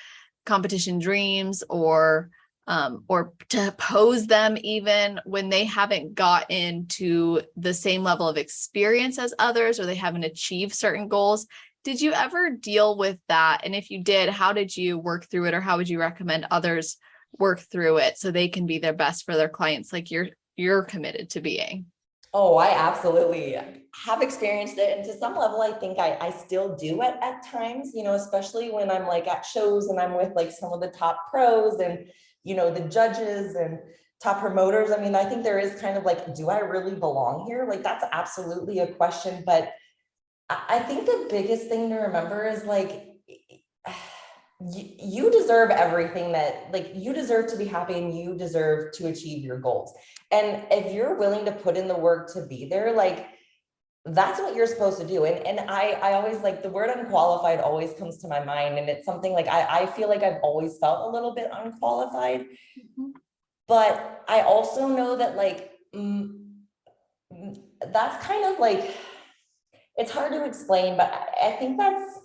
competition dreams, or to pose them, even when they haven't gotten to the same level of experience as others, or they haven't achieved certain goals. Did you ever deal with that? And if you did, how did you work through it, or how would you recommend others work through it so they can be their best for their clients, like you're committed to being? Oh, I absolutely have experienced it. And to some level, I think I still do it at times, especially when I'm like at shows and I'm with like some of the top pros and, the judges and top promoters. I mean, I think there is kind of like, do I really belong here? Like, that's absolutely a question. But I think the biggest thing to remember is like, you deserve everything that, like, you deserve to be happy, and you deserve to achieve your goals. And if you're willing to put in the work to be there, like, that's what you're supposed to do. And I always, like, the word unqualified always comes to my mind. And it's something like, I feel like I've always felt a little bit unqualified, but I also know that like, that's kind of like, it's hard to explain, but I think that's,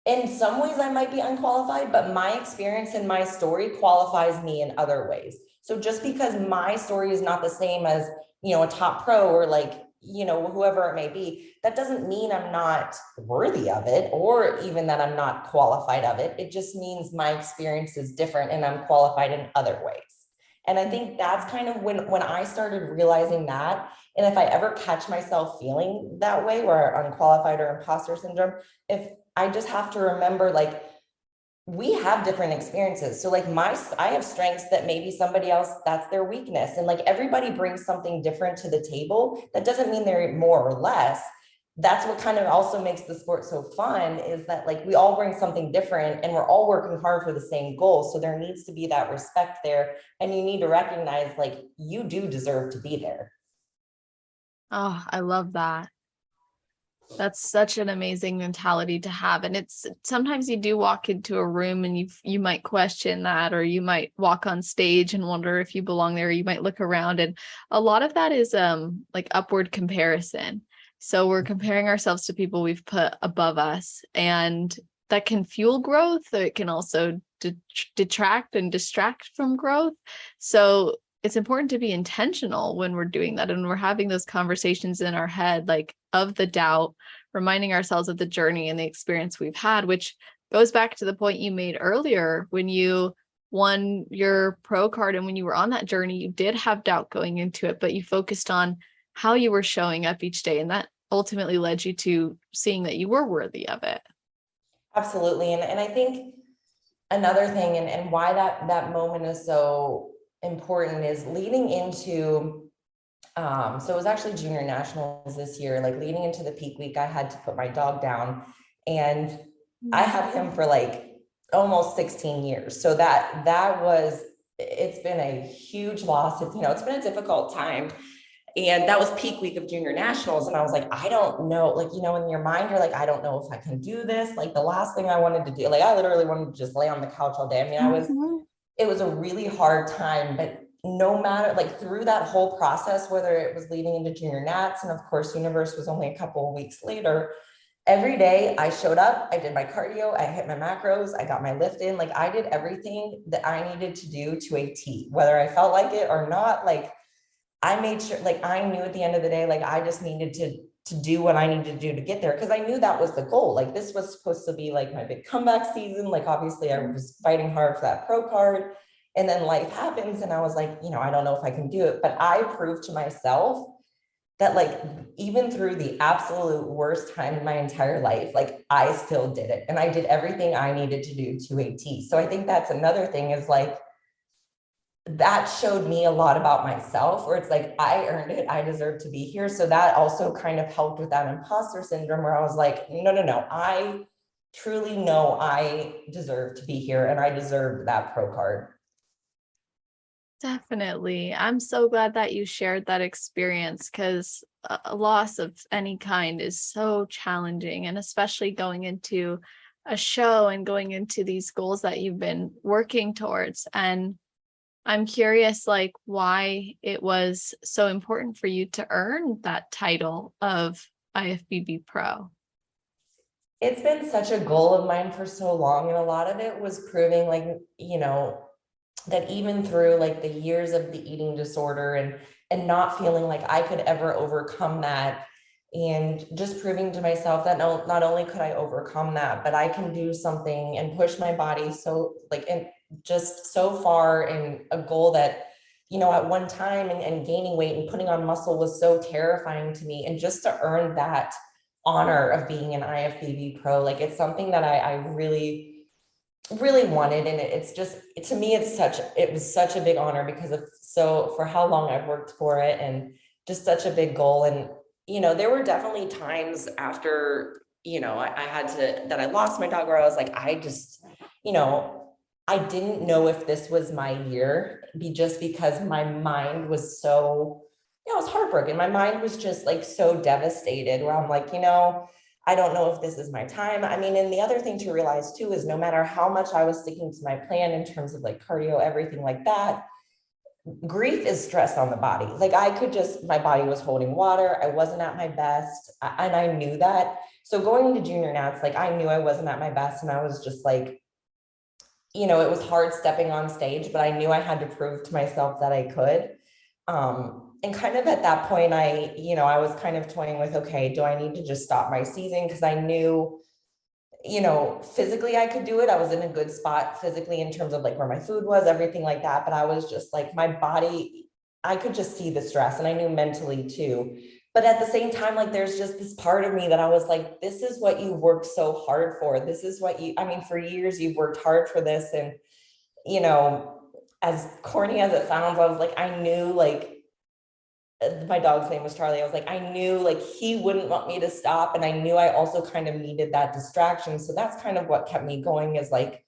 in some ways I might be unqualified, but my experience and my story qualifies me in other ways. So just because my story is not the same as, a top pro, or like, whoever it may be, that doesn't mean I'm not worthy of it, or even that I'm not qualified of it. It just means my experience is different and I'm qualified in other ways. And I think that's kind of when I started realizing that. And if I ever catch myself feeling that way, where unqualified or imposter syndrome, if I just have to remember, like, we have different experiences. So like I have strengths that maybe somebody else, that's their weakness. And like, everybody brings something different to the table. That doesn't mean they're more or less. That's what kind of also makes the sport so fun, is that like, we all bring something different and we're all working hard for the same goal. So there needs to be that respect there. And you need to recognize, like, you do deserve to be there. Oh, I love that. That's such an amazing mentality to have. And it's sometimes you do walk into a room and you might question that, or you might walk on stage and wonder if you belong there. Or you might look around, and a lot of that is like upward comparison. So we're comparing ourselves to people we've put above us, and that can fuel growth. It can also detract and distract from growth. So it's important to be intentional when we're doing that and we're having those conversations in our head, like of the doubt, reminding ourselves of the journey and the experience we've had, which goes back to the point you made earlier when you won your pro card and when you were on that journey, you did have doubt going into it, but you focused on how you were showing up each day. And that ultimately led you to seeing that you were worthy of it. Absolutely. And I think another thing, and why that moment is so important, is leading into, so it was actually junior nationals this year, like leading into the peak week, I had to put my dog down, and I had him for like almost 16 years. So it's been a huge loss. It's been a difficult time. And that was peak week of junior nationals. And I was like, I don't know, like, in your mind, you're like, I don't know if I can do this. Like the last thing I wanted to do, like, I literally wanted to just lay on the couch all day. I mean, it was a really hard time, but no matter, like through that whole process, whether it was leading into junior nats, and of course, Universe was only a couple of weeks later, every day I showed up, I did my cardio, I hit my macros, I got my lift in, like I did everything that I needed to do to a T, whether I felt like it or not. Like I made sure, like I knew at the end of the day, like I just needed to do what I needed to do to get there. Cause I knew that was the goal. Like this was supposed to be like my big comeback season. Like obviously I was fighting hard for that pro card, and then life happens. And I was like, I don't know if I can do it, but I proved to myself that like, even through the absolute worst time in my entire life, like I still did it. And I did everything I needed to do to a T. So I think that's another thing, is like, that showed me a lot about myself, where it's like, I earned it, I deserve to be here. So that also kind of helped with that imposter syndrome, where I was like, no, I truly know I deserve to be here and I deserve that pro card. Definitely. I'm so glad that you shared that experience because a loss of any kind is so challenging, and especially going into a show and going into these goals that you've been working towards. And I'm curious, like, why it was so important for you to earn that title of IFBB Pro. It's been such a goal of mine for so long. And a lot of it was proving like, that even through like the years of the eating disorder and not feeling like I could ever overcome that, and just proving to myself that no, not only could I overcome that, but I can do something and push my body so like, and just so far in a goal that, at one time, and gaining weight and putting on muscle was so terrifying to me. And just to earn that honor of being an IFBB pro, like it's something that I really wanted. And it's just, to me, it was such a big honor because of, so for how long I've worked for it, and just such a big goal. And, there were definitely times after, I had to, that I lost my dog, where I was like, I just, I didn't know if this was my year, just because my mind was so, I was heartbroken. My mind was just like so devastated, where I'm like, I don't know if this is my time. I mean, and the other thing to realize too, is no matter how much I was sticking to my plan in terms of like cardio, everything like that, grief is stress on the body. Like my body was holding water. I wasn't at my best. And I knew that. So going into junior nats, like I knew I wasn't at my best, and I was just like, it was hard stepping on stage, but I knew I had to prove to myself that I could. And kind of at that point, I was kind of toying with, okay, do I need to just stop my season? Because I knew, physically I could do it. I was in a good spot physically in terms of like where my food was, everything like that. But I was just like, my body, I could just see the stress, and I knew mentally too. But at the same time, like there's just this part of me that I was like, this is what you worked so hard for. This is what for years you've worked hard for this. And, you know, as corny as it sounds, I was like, I knew like, my dog's name was Charlie. I was like, I knew like he wouldn't want me to stop. And I knew I also kind of needed that distraction. So that's kind of what kept me going, is like,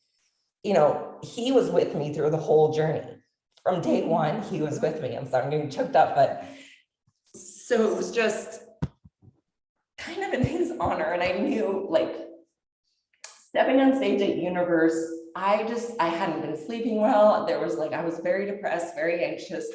he was with me through the whole journey. From day one, he was with me. I'm sorry, I'm getting choked up, but so it was just kind of in his honor. And I knew like stepping on stage at Universe, I hadn't been sleeping well. There was like, I was very depressed, very anxious.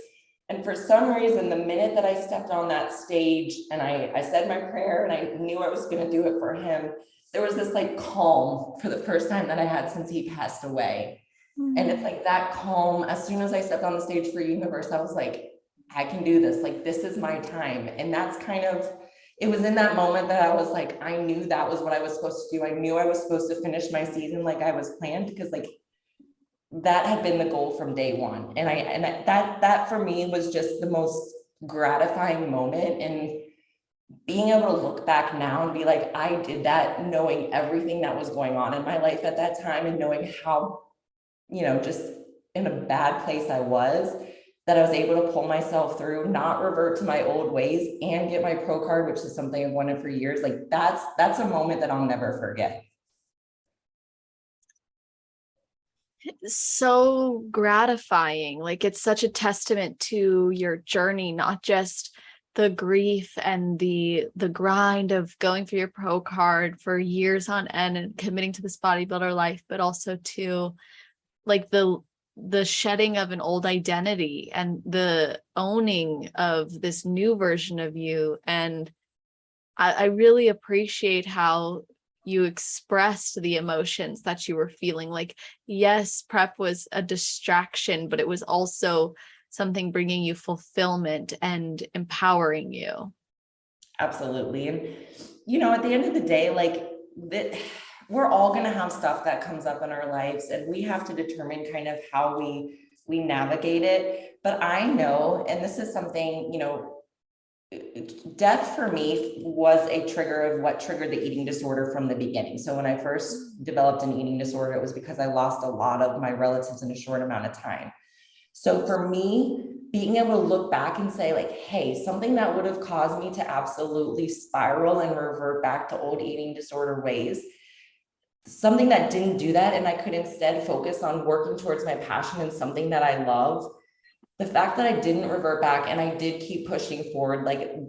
And for some reason, the minute that I stepped on that stage and I said my prayer and I knew I was going to do it for him, there was this like calm for the first time that I had since he passed away. And it's like that calm. As soon as I stepped on the stage for Universe, I was like, I can do this. Like, this is my time. And that's kind of, it was in that moment that I was like, I knew that was what I was supposed to do. I knew I was supposed to finish my season like I was planned, because like that had been the goal from day one. That for me was just the most gratifying moment. And being able to look back now and be like, I did that, knowing everything that was going on in my life at that time, and knowing how, just in a bad place I was, that I was able to pull myself through, not revert to my old ways, and get my pro card, which is something I've wanted for years. Like that's a moment that I'll never forget. So gratifying. Like, it's such a testament to your journey, not just the grief and the grind of going for your pro card for years on end and committing to this bodybuilder life, but also to like the shedding of an old identity and the owning of this new version of you. And I really appreciate how you expressed the emotions that you were feeling. Like, yes, prep was a distraction, but it was also something bringing you fulfillment and empowering you. Absolutely. And, at the end of the day, like that, we're all going to have stuff that comes up in our lives, and we have to determine kind of how we navigate it. But I know, and this is something, death for me was a trigger of what triggered the eating disorder from the beginning. So when I first developed an eating disorder, it was because I lost a lot of my relatives in a short amount of time. So for me, being able to look back and say like, hey, something that would have caused me to absolutely spiral and revert back to old eating disorder ways, something that didn't do that, and I could instead focus on working towards my passion and something that I love. The fact that I didn't revert back and I did keep pushing forward, like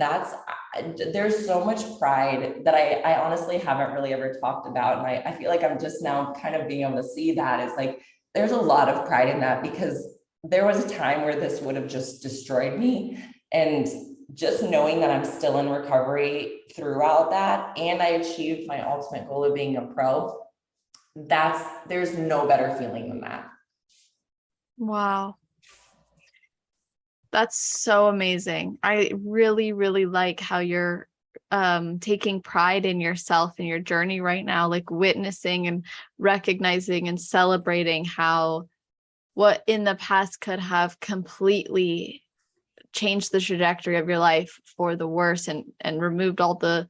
there's so much pride that I honestly haven't really ever talked about. And I feel like I'm just now kind of being able to see that is like, there's a lot of pride in that, because there was a time where this would have just destroyed me. And just knowing that I'm still in recovery throughout that, and I achieved my ultimate goal of being a pro, there's no better feeling than that. Wow. That's so amazing. I really, really like how you're taking pride in yourself and your journey right now, like witnessing and recognizing and celebrating how what in the past could have completely changed the trajectory of your life for the worse and removed all the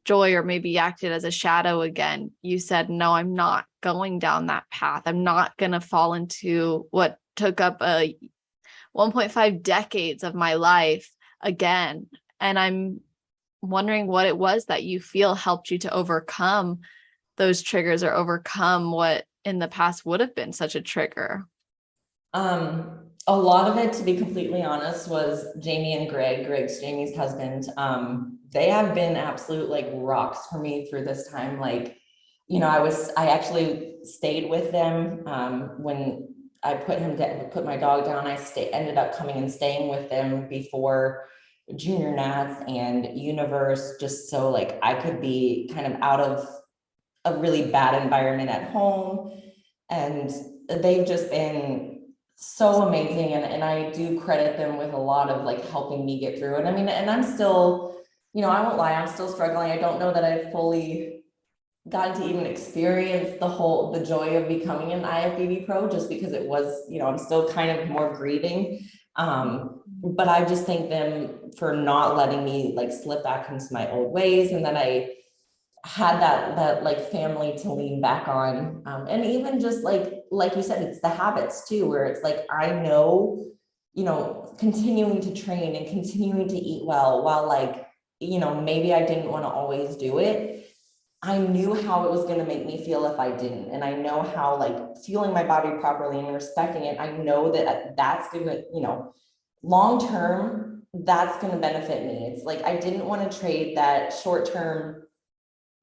joy, or maybe acted as a shadow again. You said, no, I'm not going down that path. I'm not going to fall into what took up a 1.5 decades of my life again. And I'm wondering what it was that you feel helped you to overcome those triggers, or overcome what in the past would have been such a trigger. A lot of it, to be completely honest, was Jamie and Greg's Jamie's husband. They have been absolute like rocks for me through this time. Like, I actually stayed with them when I put my dog down. Ended up coming and staying with them before Junior Nats and Universe, just so like I could be kind of out of a really bad environment at home. And they've just been so amazing. And I do credit them with a lot of like helping me get through it. I mean, and I'm still, I won't lie, I'm still struggling. I don't know that I've fully gotten to even experience the joy of becoming an IFBB pro, just because it was, I'm still kind of more grieving. But I just thank them for not letting me like slip back into my old ways. And then I had that like family to lean back on. And even just like you said, it's the habits too, where it's like, I know, continuing to train and continuing to eat well, while like, maybe I didn't want to always do it. I knew how it was going to make me feel if I didn't. And I know how like fueling my body properly and respecting it, I know that that's going to, long term, that's going to benefit me. It's like, I didn't want to trade that short-term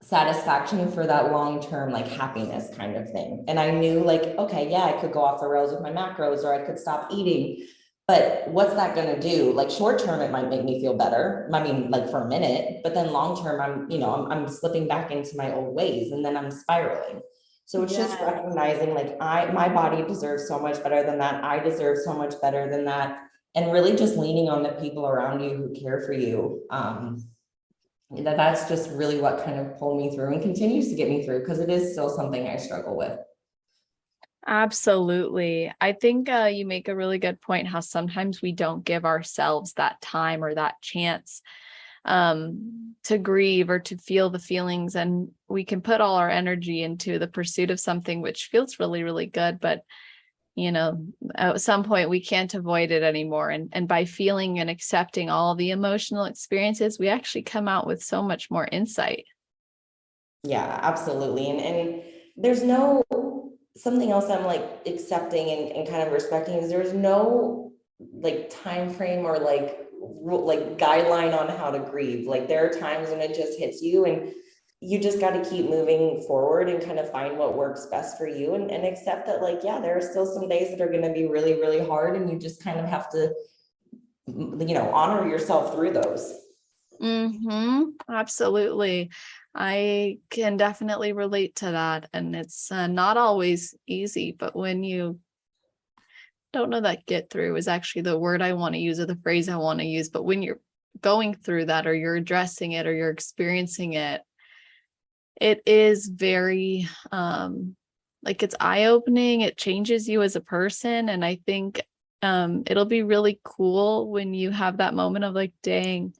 satisfaction for that long-term like happiness kind of thing. And I knew like, okay, yeah, I could go off the rails with my macros, or I could stop eating, but what's that going to do? Like short term, it might make me feel better. I mean, like for a minute, but then long term, I'm slipping back into my old ways, and then I'm spiraling. So it's just Yeah. recognizing like my body deserves so much better than that. I deserve so much better than that. And really just leaning on the people around you who care for you. That's just really what kind of pulled me through and continues to get me through, because it is still something I struggle with. Absolutely. I think you make a really good point how sometimes we don't give ourselves that time or that chance to grieve or to feel the feelings. And we can put all our energy into the pursuit of something which feels really, really good. But, you know, at some point we can't avoid it anymore. And by feeling and accepting all the emotional experiences, we actually come out with so much more insight. Yeah, absolutely. And there's no something else I'm like accepting and kind of respecting is there's no like time frame or like like guideline on how to grieve. Like there are times when it just hits you and you just got to keep moving forward and kind of find what works best for you and accept that like, yeah, there are still some days that are going to be really, really hard and you just kind of have to, honor yourself through those. Absolutely. I can definitely relate to that. And it's not always easy, but when you don't know, that get through is actually the word I want to use or the phrase I want to use. But when you're going through that or you're addressing it or you're experiencing it, it is very like it's eye-opening. It changes you as a person. And I think it'll be really cool when you have that moment of like, dang,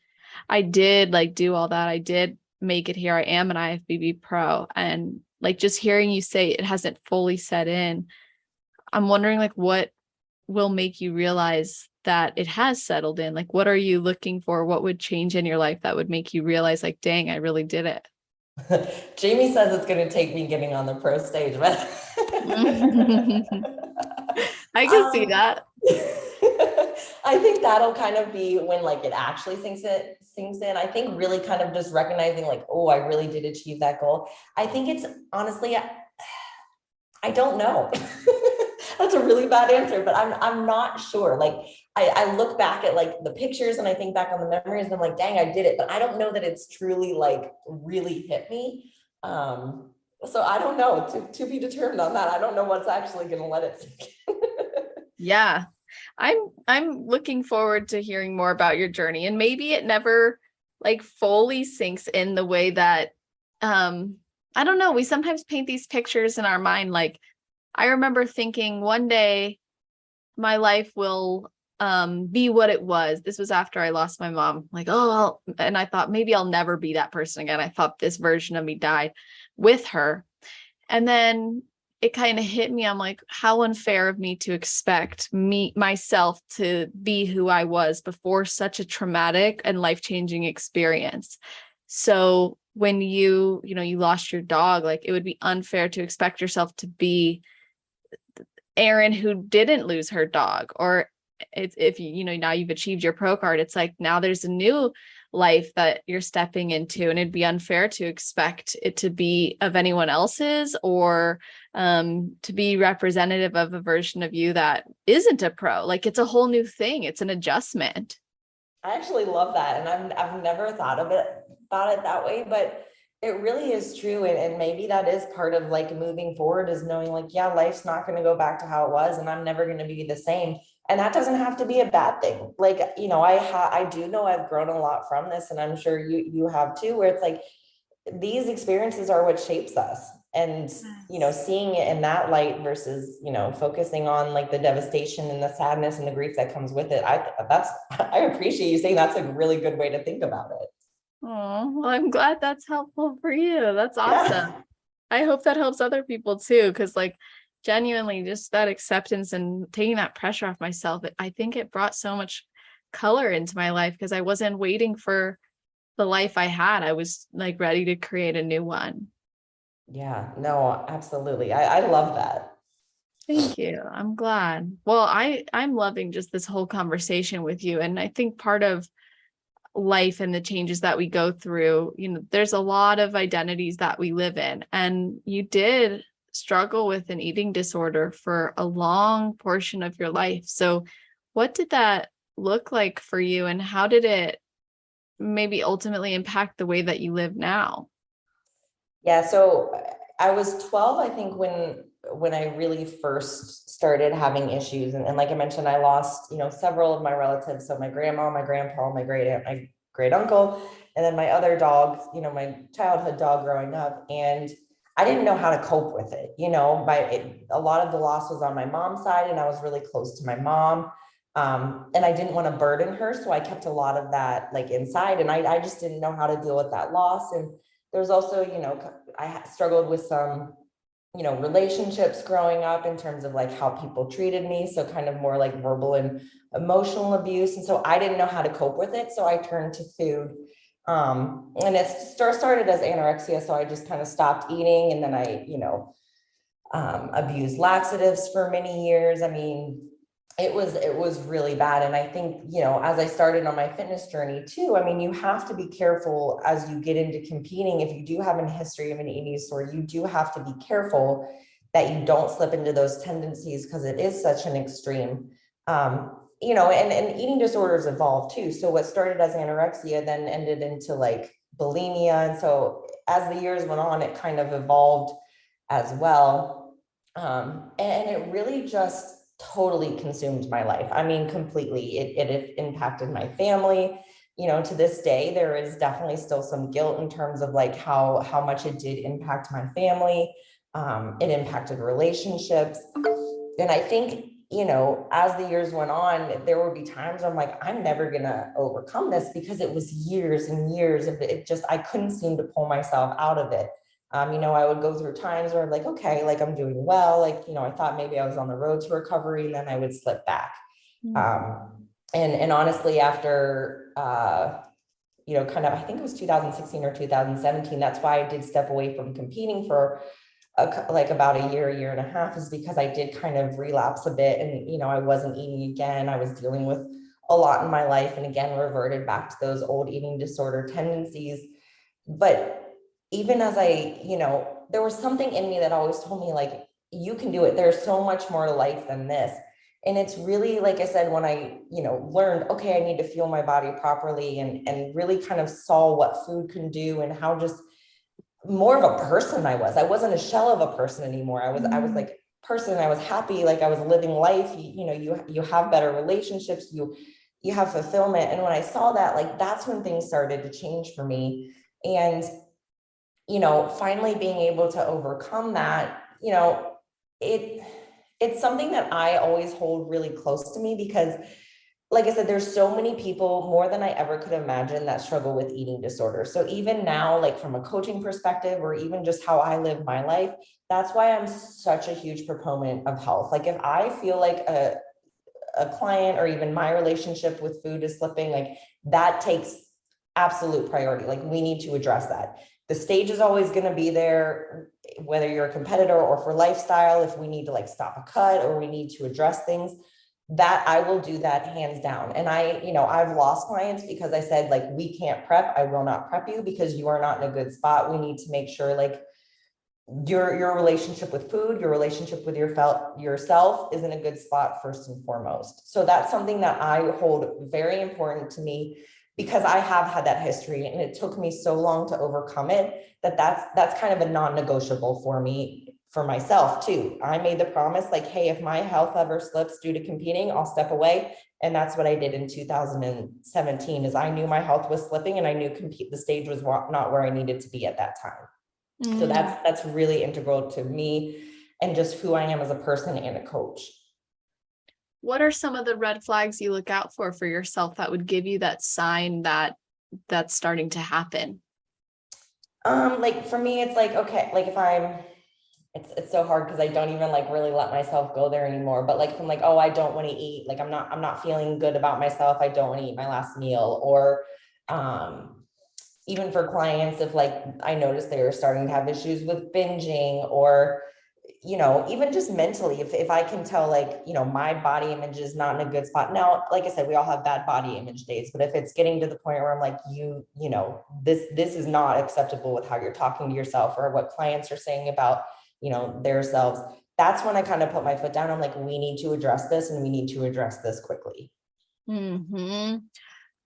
I did like do all that. I did make it here. I am an IFBB pro. And like just hearing you say it hasn't fully set in, I'm wondering like what will make you realize that it has settled in? Like, what are you looking for? What would change in your life that would make you realize like, dang, I really did it? Jamie says it's going to take me getting on the pro stage, but I can see um, that. I think that'll kind of be when like it actually sinks in. I think really kind of just recognizing like, oh, I really did achieve that goal. I think it's honestly, I don't know. That's a really bad answer, but I'm not sure. Like I look back at like the pictures and I think back on the memories and I'm like, dang, I did it. But I don't know that it's truly like really hit me. So I don't know. To be determined on that. I don't know what's actually gonna let it sink in. Yeah. I'm looking forward to hearing more about your journey, and maybe it never like fully sinks in the way that I don't know, we sometimes paint these pictures in our mind. Like I remember thinking one day my life will be what it was. This was after I lost my mom. Like, and I thought maybe I'll never be that person again. I thought this version of me died with her. And then it kind of hit me. I'm like, how unfair of me to expect myself to be who I was before such a traumatic and life-changing experience. So when you lost your dog, like it would be unfair to expect yourself to be Erin who didn't lose her dog. Or if now you've achieved your pro card, it's like now there's a new life that you're stepping into, and it'd be unfair to expect it to be of anyone else's, or to be representative of a version of you that isn't a pro. Like it's a whole new thing. It's an adjustment. I actually love that. And I've never thought of it about it that way, but it really is true. And maybe that is part of like moving forward is knowing like, yeah, life's not going to go back to how it was and I'm never going to be the same. And that doesn't have to be a bad thing. Like, I do know I've grown a lot from this and I'm sure you have too, where it's like, these experiences are what shapes us. And, seeing it in that light versus, focusing on like the devastation and the sadness and the grief that comes with it. I appreciate you saying that's a really good way to think about it. Oh, well, I'm glad that's helpful for you. That's awesome. Yeah. I hope that helps other people too, because like genuinely just that acceptance and taking that pressure off myself, I think it brought so much color into my life because I wasn't waiting for the life I had. I was like ready to create a new one. Yeah, no, absolutely. I love that. Thank you. I'm glad. Well, I'm loving just this whole conversation with you. And I think part of life and the changes that we go through, there's a lot of identities that we live in. And you did struggle with an eating disorder for a long portion of your life. So what did that look like for you, and how did it maybe ultimately impact the way that you live now? Yeah, so I was 12, I think, when I really first started having issues. And like I mentioned, I lost, several of my relatives. So my grandma, my grandpa, my great aunt, my great uncle, and then my other dog, my childhood dog growing up. And I didn't know how to cope with it. A lot of the loss was on my mom's side, and I was really close to my mom. And I didn't want to burden her. So I kept a lot of that like inside, and I just didn't know how to deal with that loss. And there's also, I struggled with some, relationships growing up in terms of like how people treated me. So kind of more like verbal and emotional abuse. And so I didn't know how to cope with it. So I turned to food. And it started as anorexia. So I just kind of stopped eating. And then I, abused laxatives for many years. I mean, it was really bad. And I think, as I started on my fitness journey too, I mean, you have to be careful as you get into competing. If you do have a history of an eating disorder, you do have to be careful that you don't slip into those tendencies, because it is such an extreme. And eating disorders evolve too. So what started as anorexia then ended into like bulimia. And so as the years went on, it kind of evolved as well. And it really just totally consumed my life. I mean, completely. It impacted my family. To this day, there is definitely still some guilt in terms of like how much it did impact my family. It impacted relationships. And I think, as the years went on, there would be times where I'm like, I'm never gonna overcome this, because it was years and years of it. I couldn't seem to pull myself out of it. I would go through times where I'm like, okay, like I'm doing well. Like, I thought maybe I was on the road to recovery, and then I would slip back. And honestly, after, kind of, I think it was 2016 or 2017, that's why I did step away from competing for like about a year and a half, is because I did kind of relapse a bit. And, I wasn't eating again. I was dealing with a lot in my life, and again, reverted back to those old eating disorder tendencies. But even as there was something in me that always told me, like, you can do it. There's so much more to life than this. And it's really, like I said, when I, learned, okay, I need to fuel my body properly, and really kind of saw what food can do, and how just more of a person I was. I wasn't a shell of a person anymore. I was like a person. I was happy, like I was living life. You have better relationships, you have fulfillment. And when I saw that, like, that's when things started to change for me. And finally being able to overcome that, it's something that I always hold really close to me, because like I said, there's so many people, more than I ever could imagine, that struggle with eating disorders. So even now, like from a coaching perspective, or even just how I live my life, that's why I'm such a huge proponent of health. Like if I feel like a client, or even my relationship with food is slipping, like that takes absolute priority. Like we need to address that. The stage is always going to be there, whether you're a competitor or for lifestyle. If we need to like stop a cut, or we need to address things, that I will do that hands down. And I've lost clients because I said, like, we can't prep. I will not prep you because you are not in a good spot. We need to make sure like your relationship with food, your relationship with yourself is in a good spot first and foremost. So that's something that I hold very important to me, because I have had that history, and it took me so long to overcome it, that's kind of a non-negotiable for me, for myself too. I made the promise, like, hey, if my health ever slips due to competing, I'll step away. And that's what I did in 2017, is I knew my health was slipping, and I knew the stage was not where I needed to be at that time. So that's really integral to me, and just who I am as a person and a coach. What are some of the red flags you look out for yourself that would give you that sign that that's starting to happen? Like for me, it's like, okay, like if it's so hard, because I don't even like really let myself go there anymore. But like, if I'm like, oh, I don't want to eat, like I'm not feeling good about myself, I don't want to eat my last meal. Or even for clients, if like I noticed they were starting to have issues with binging, or even just mentally, if I can tell, like, my body image is not in a good spot. Now, like I said, we all have bad body image days, but if it's getting to the point where I'm like, this is not acceptable with how you're talking to yourself, or what clients are saying about, their selves, that's when I kind of put my foot down. I'm like, we need to address this, and we need to address this quickly.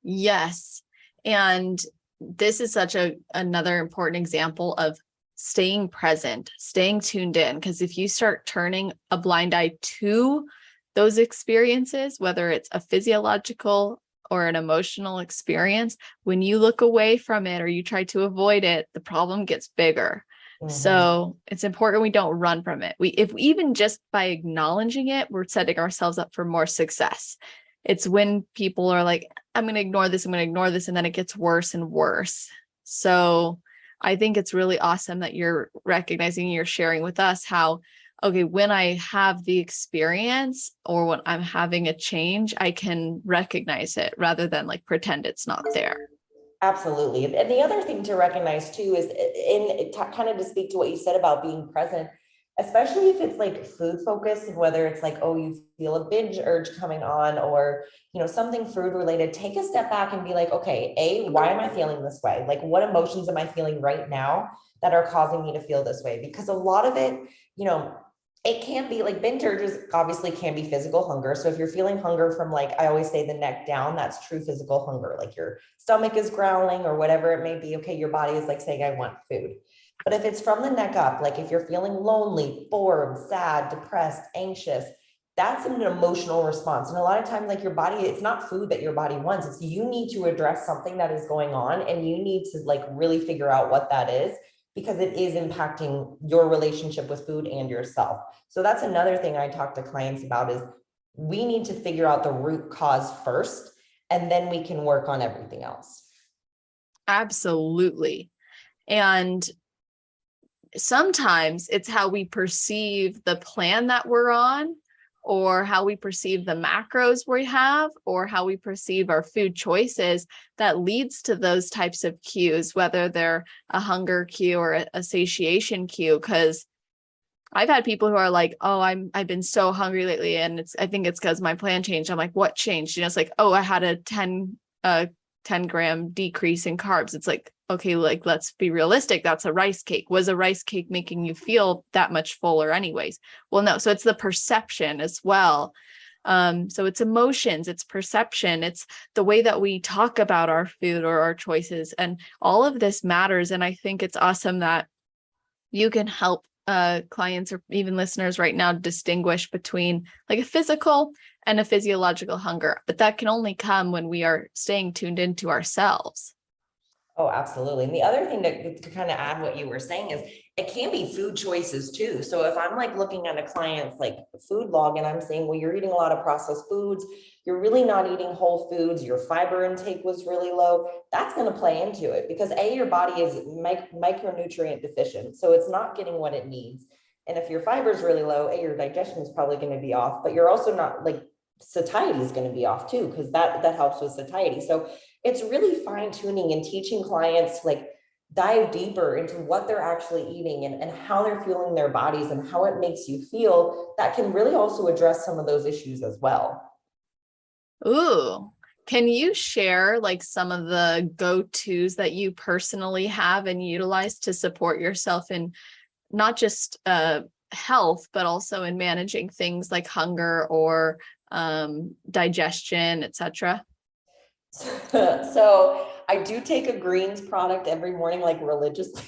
Yes. And this is such another important example of staying present, staying tuned in. Because if you start turning a blind eye to those experiences, whether it's a physiological or an emotional experience, when you look away from it or you try to avoid it, the problem gets bigger. So it's important we don't run from it. If even just by acknowledging it, we're setting ourselves up for more success. It's when people are like, I'm going to ignore this, I'm going to ignore this, and then it gets worse and worse. So I think it's really awesome that you're recognizing, you're sharing with us how, okay, when I have the experience or when I'm having a change, I can recognize it rather than like pretend it's not there. Absolutely. And the other thing to recognize too is kind of to speak to what you said about being present, especially if it's like food focused, and whether it's like, oh, you feel a binge urge coming on, or, something food related, take a step back and be like, okay, why am I feeling this way? Like, what emotions am I feeling right now that are causing me to feel this way? Because a lot of it, it can be like binge urges obviously can be physical hunger. So if you're feeling hunger from, like, I always say, the neck down, that's true physical hunger. Like your stomach is growling or whatever it may be. Okay, your body is like saying, I want food. But if it's from the neck up, like if you're feeling lonely, bored, sad, depressed, anxious, that's an emotional response. And a lot of times, like, your body, it's not food that your body wants. It's you need to address something that is going on, and you need to like really figure out what that is, because it is impacting your relationship with food and yourself. So that's another thing I talk to clients about, is we need to figure out the root cause first, and then we can work on everything else. Absolutely. And sometimes it's how we perceive the plan that we're on, or how we perceive the macros we have, or how we perceive our food choices that leads to those types of cues, whether they're a hunger cue or a satiation cue. Because I've had people who are like, oh, I've been so hungry lately, and I think it's because my plan changed. I'm like, what changed? It's like, oh, I had a 10-gram decrease in carbs. It's like, okay, like, let's be realistic. That's a rice cake. Was a rice cake making you feel that much fuller anyways? Well, no. So it's the perception as well. So it's emotions, it's perception, it's the way that we talk about our food or our choices. And all of this matters. And I think it's awesome that you can help clients or even listeners right now distinguish between like a physical and a physiological hunger. But that can only come when we are staying tuned into ourselves. Oh, absolutely. And the other thing to kind of add what you were saying is, it can be food choices too. So if I'm like looking at a client's like food log and I'm saying, well, you're eating a lot of processed foods, you're really not eating whole foods, your fiber intake was really low, that's going to play into it, because your body is micronutrient deficient. So it's not getting what it needs. And if your fiber is really low, your digestion is probably going to be off, but you're also not, like, satiety is going to be off too, because that helps with satiety. So it's really fine tuning and teaching clients to like dive deeper into what they're actually eating, and how they're feeling their bodies and how it makes you feel. That can really also address some of those issues as well. Ooh, can you share like some of the go-tos that you personally have and utilize to support yourself in not just health, but also in managing things like hunger or digestion, etc.? So I do take a greens product every morning, like religiously.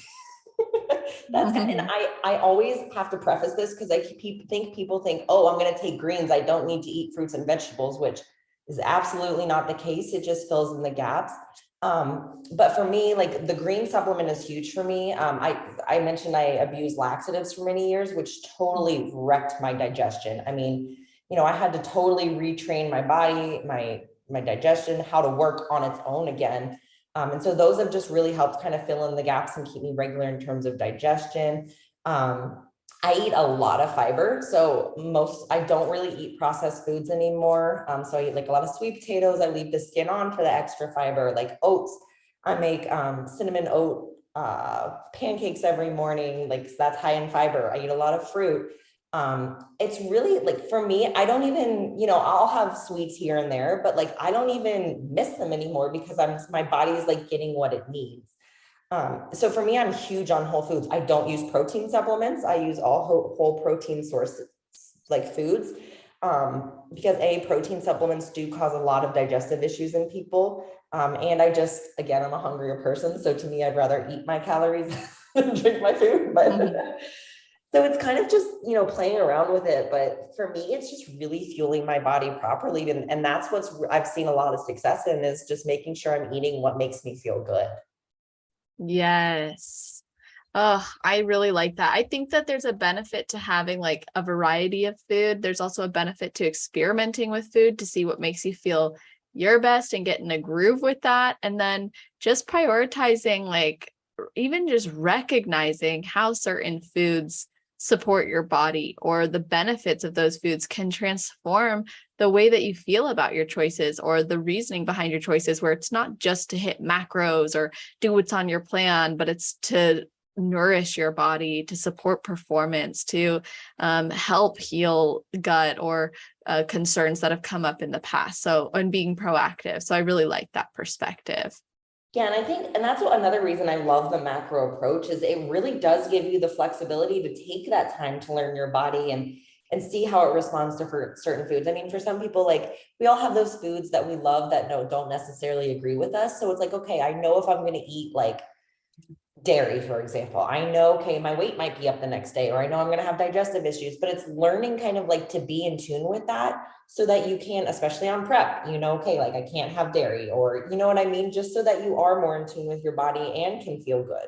And I always have to preface this, because people think, oh, I'm going to take greens, I don't need to eat fruits and vegetables, which is absolutely not the case. It just fills in the gaps. But for me, like, the green supplement is huge for me. I mentioned I abused laxatives for many years, which totally wrecked my digestion. I mean, I had to totally retrain my body, my digestion, how to work on its own again. And so those have just really helped kind of fill in the gaps and keep me regular in terms of digestion. I eat a lot of fiber. So I don't really eat processed foods anymore. So I eat like a lot of sweet potatoes. I leave the skin on for the extra fiber, like oats. I make cinnamon oat pancakes every morning. Like, so that's high in fiber. I eat a lot of fruit. It's really, like, for me, I don't even, I'll have sweets here and there, but like, I don't even miss them anymore, because my body's like getting what it needs. So for me, I'm huge on whole foods. I don't use protein supplements. I use all whole protein sources, like foods, because protein supplements do cause a lot of digestive issues in people. And again, I'm a hungrier person. So to me, I'd rather eat my calories drink my food. But Mhm. so it's kind of just, playing around with it. But for me, it's just really fueling my body properly. And that's what's I've seen a lot of success in, is just making sure I'm eating what makes me feel good. Yes. Oh, I really like that. I think that there's a benefit to having like a variety of food. There's also a benefit to experimenting with food to see what makes you feel your best and get in a groove with that. And then just prioritizing, like, even just recognizing how certain foods support your body or the benefits of those foods can transform the way that you feel about your choices or the reasoning behind your choices, where it's not just to hit macros or do what's on your plan, but it's to nourish your body, to support performance, to help heal gut or concerns that have come up in the past. So, and being proactive. So I really like that perspective. Yeah, and I think, and that's what, another reason I love the macro approach is it really does give you the flexibility to take that time to learn your body and see how it responds to for certain foods. I mean, for some people, like, we all have those foods that we love that don't necessarily agree with us. So it's like, okay, I know if I'm going to eat like dairy, for example, I know, okay, my weight might be up the next day, or I know I'm going to have digestive issues, but it's learning kind of like to be in tune with that so that you can, especially on prep, okay, like I can't have dairy, or you know what I mean? Just so that you are more in tune with your body and can feel good.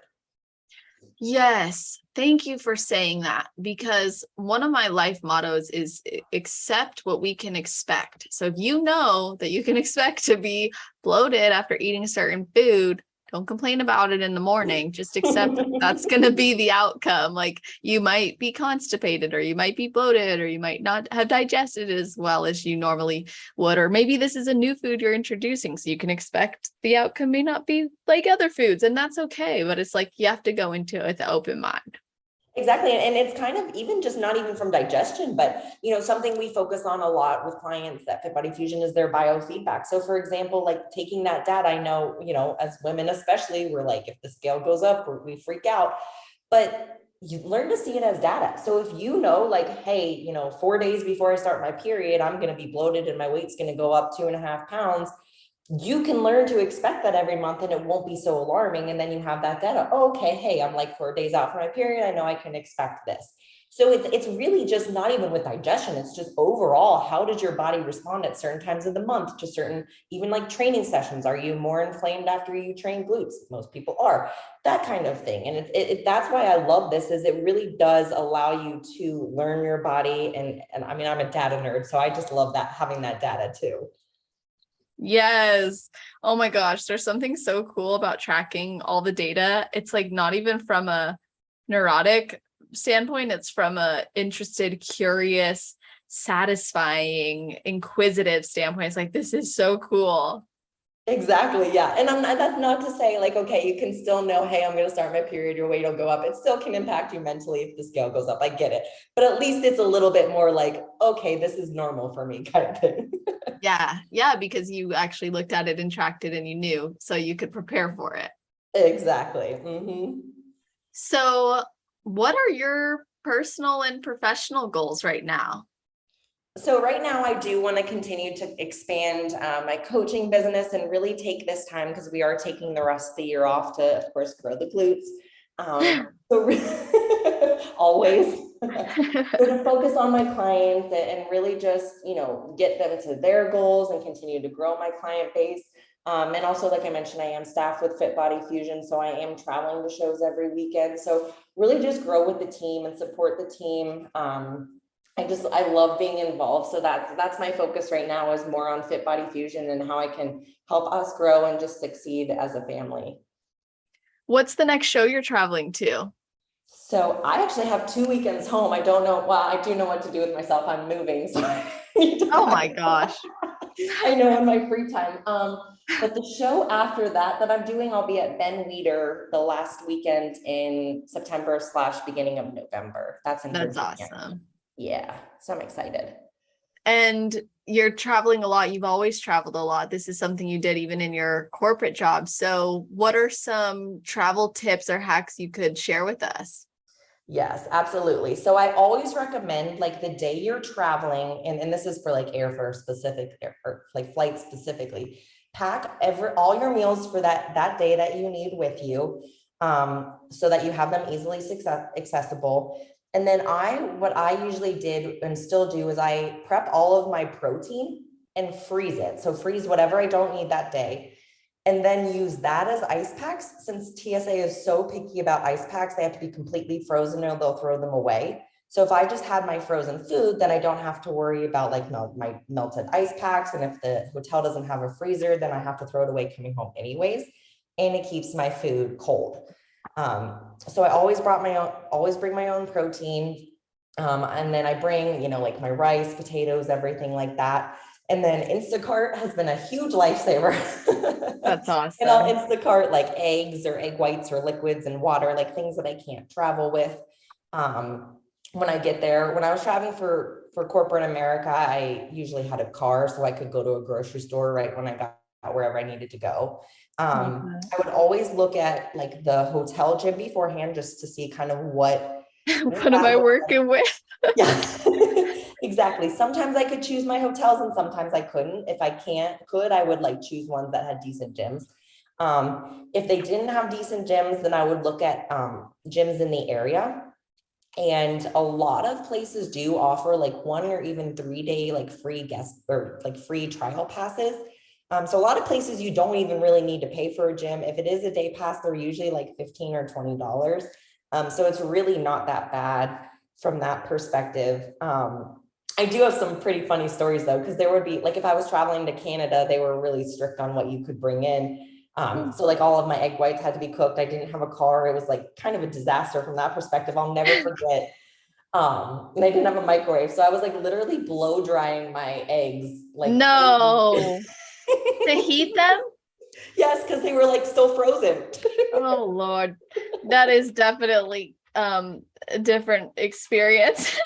Yes, thank you for saying that, because one of my life mottos is accept what we can expect. So if you know that you can expect to be bloated after eating a certain food, don't complain about it in the morning. Just accept that that's going to be the outcome. Like, you might be constipated, or you might be bloated, or you might not have digested as well as you normally would, or maybe this is a new food you're introducing, so you can expect the outcome may not be like other foods, and that's okay. But it's like, you have to go into it with an open mind. Exactly. And it's kind of even just not even from digestion, but something we focus on a lot with clients at Fit Body Fusion is their biofeedback. So for example, like taking that data, I know, as women, especially, we're like, if the scale goes up, we freak out, but you learn to see it as data. So if like, hey, 4 days before I start my period, I'm going to be bloated and my weight's going to go up 2.5 pounds, you can learn to expect that every month and it won't be so alarming. And then you have that data. Oh, okay, hey, I'm like 4 days out from my period. I know I can expect this. So it's really just not even with digestion. It's just overall, how does your body respond at certain times of the month to certain, even like training sessions? Are you more inflamed after you train glutes? Most people are, that kind of thing. And that's why I love this, is it really does allow you to learn your body. And I mean, I'm a data nerd, so I just love that, having that data too. Yes. Oh my gosh, there's something so cool about tracking all the data. It's like not even from a neurotic standpoint, it's from a interested, curious, satisfying, inquisitive standpoint. It's like, this is so cool. Exactly. Yeah. And that's not to say like, okay, you can still know, hey, I'm going to start my period, your weight will go up. It still can impact you mentally if the scale goes up. I get it. But at least it's a little bit more like, okay, this is normal for me kind of thing. Yeah. Yeah. Because you actually looked at it and tracked it and you knew, so you could prepare for it. Exactly. Mm-hmm. So, what are your personal and professional goals right now? So right now I do want to continue to expand my coaching business and really take this time, because we are taking the rest of the year off to, of course, grow the glutes. So always. So to focus on my clients and really just, get them to their goals and continue to grow my client base. And also, like I mentioned, I am staffed with Fit Body Fusion, so I am traveling to shows every weekend. So really just grow with the team and support the team. I love being involved. So that's my focus right now, is more on Fit Body Fusion and how I can help us grow and just succeed as a family. What's the next show you're traveling to? So I actually have 2 weekends home. I don't know. Well, I do know what to do with myself. I'm moving, so I need to Oh pack. my gosh. I know, in my free time. But the show after that I'm doing, I'll be at Ben Weeder the last weekend in September / beginning of November. That's in That's Virginia. awesome. Yeah, so I'm excited. And you're traveling a lot. You've always traveled a lot. This is something you did even in your corporate job. So, what are some travel tips or hacks you could share with us? Yes, absolutely. So I always recommend, like, the day you're traveling, and this is for like airfare specific, or like flight specifically, pack all your meals for that day that you need with you. so that you have them easily accessible. And then what I usually did and still do is I prep all of my protein and freeze it. So freeze whatever I don't need that day, and then use that as ice packs. Since TSA is so picky about ice packs, they have to be completely frozen or they'll throw them away. So if I just had my frozen food, then I don't have to worry about like my melted ice packs. And if the hotel doesn't have a freezer, then I have to throw it away coming home anyways. And it keeps my food cold. So I always bring my own protein. And then I bring, like my rice, potatoes, everything like that. And then Instacart has been a huge lifesaver. That's And I'll awesome. Instacart like eggs or egg whites or liquids and water, like things that I can't travel with. When I get there, when I was traveling for corporate America, I usually had a car so I could go to a grocery store right when I got wherever I needed to go. Love I that. would always look at like the hotel gym beforehand just to see kind of what What am I working with? yeah, exactly. Sometimes I could choose my hotels and sometimes I couldn't. If I I would like choose ones that had decent gyms. If they didn't have decent gyms, then I would look at gyms in the area. And a lot of places do offer like 1 or even 3 day like free guest or like free trial passes. So a lot of places you don't even really need to pay for a gym. If it is a day pass, they're usually like $15 or $20. So it's really not that bad from that perspective. I do have some pretty funny stories though, because there would be like if I was traveling to Canada, they were really strict on what you could bring in. So like all of my egg whites had to be cooked. I didn't have a car. It was like kind of a disaster from that perspective. I'll never forget. And I didn't have a microwave. So I was like literally blow drying my eggs. Like, No. To heat them? yes, because they were like still frozen. Oh Lord. That is definitely a different experience.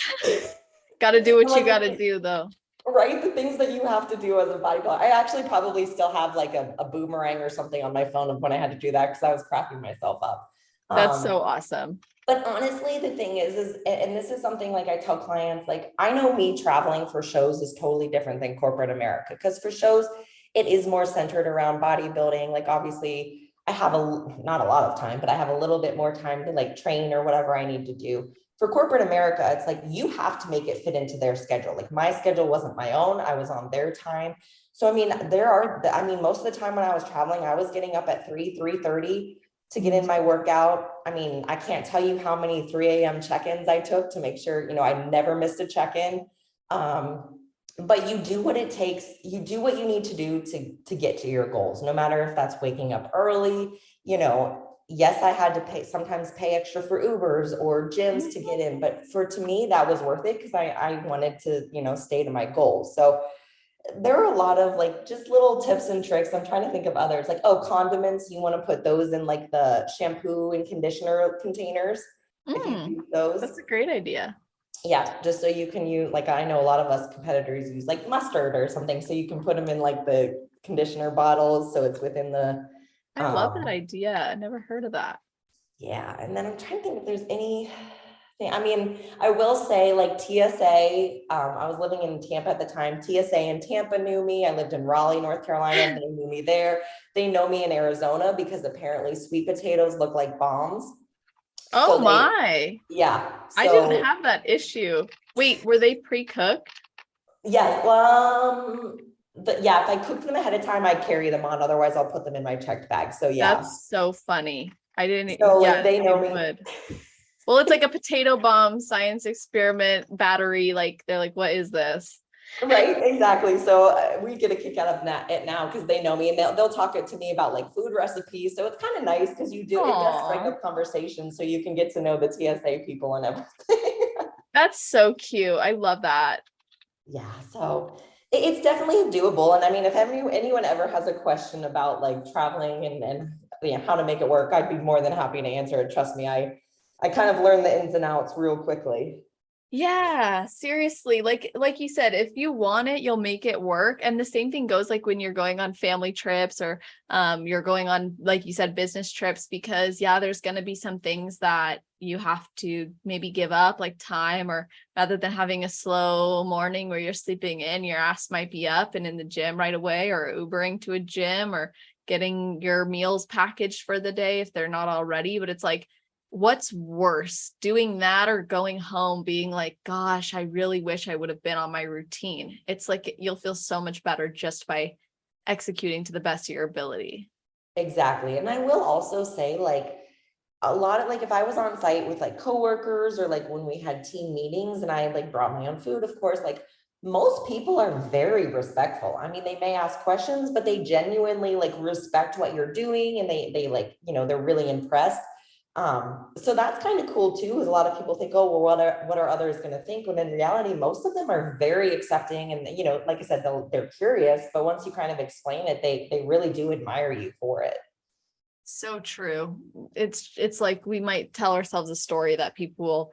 Got to do what you got to Like, do though. right? The things that you have to do as a bodybuilder. I actually probably still have like a boomerang or something on my phone of when I had to do that because I was cracking myself up. That's so Um, awesome. but honestly, the thing is, and this is something like I tell clients, like I know me traveling for shows is totally different than corporate America because for shows, it is more centered around bodybuilding. Like obviously, I have not a lot of time, but I have a little bit more time to like train or whatever I need to do. For corporate America, it's like you have to make it fit into their schedule. Like my schedule wasn't my own, I was on their time. So I mean, most of the time when I was traveling, I was getting up at 3:30 to get in my workout. I mean, I can't tell you how many 3 a.m. check-ins I took to make sure, I never missed a check-in. But you do what it takes. You do what you need to do to get to your goals, no matter if that's waking up early. Yes, I had to sometimes pay extra for Ubers or gyms to get in, but to me, that was worth it because I wanted to, stay to my goals. So there are a lot of like just little tips and tricks. I'm trying to think of others like, condiments. You want to put those in like the shampoo and conditioner containers if you use those. That's a great idea. Yeah, just so you can use, like, I know a lot of us competitors use like mustard or something. So you can put them in like the conditioner bottles. So it's within the, I love that idea. I never heard of that. yeah. And then I'm trying to think if there's any. I mean, I will say like TSA, I was living in Tampa at the time. TSA in Tampa knew me. I lived in Raleigh, North Carolina. They knew me there. They know me in Arizona because apparently sweet potatoes look like bombs. Oh So my. yeah. I didn't So have that issue. Wait, were they pre-cooked? yes. Yeah, if I cook them ahead of time, I carry them on. Otherwise, I'll put them in my checked bag. So yeah. That's so funny. I didn't, So like yes, they know you me. would. Well, it's like a potato bomb science experiment battery. Like they're like, what is this? Right, exactly. So we get a kick out of it now because they know me and they'll talk it to me about like food recipes. So it's kind of nice because it does strike Aw, up conversation so you can get to know the TSA people and everything. that's so cute. I love that. Yeah, so it's definitely doable. And I mean, if anyone ever has a question about like traveling and how to make it work, I'd be more than happy to answer it. Trust me, I kind of learned the ins and outs real quickly. Yeah, seriously. Like you said, if you want it, you'll make it work. And the same thing goes like when you're going on family trips or you're going on, like you said, business trips, because yeah, there's going to be some things that you have to maybe give up, like time, or rather than having a slow morning where you're sleeping in, your ass might be up and in the gym right away or Ubering to a gym or getting your meals packaged for the day if they're not already. But it's like, what's worse, doing that or going home being like, gosh, I really wish I would have been on my routine? It's like you'll feel so much better just by executing to the best of your ability. Exactly. And I will also say, like, a lot of, like, if I was on site with like coworkers, or like when we had team meetings and I like brought my own food, of course, like most people are very respectful. I mean, they may ask questions, but they genuinely like respect what you're doing, and they like, they're really impressed. So that's kind of cool too, is a lot of people think, oh, well, what are others going to think? When in reality, most of them are very accepting, and like I said, they're curious, but once you kind of explain it, they really do admire you for it. So true. It's like we might tell ourselves a story that people will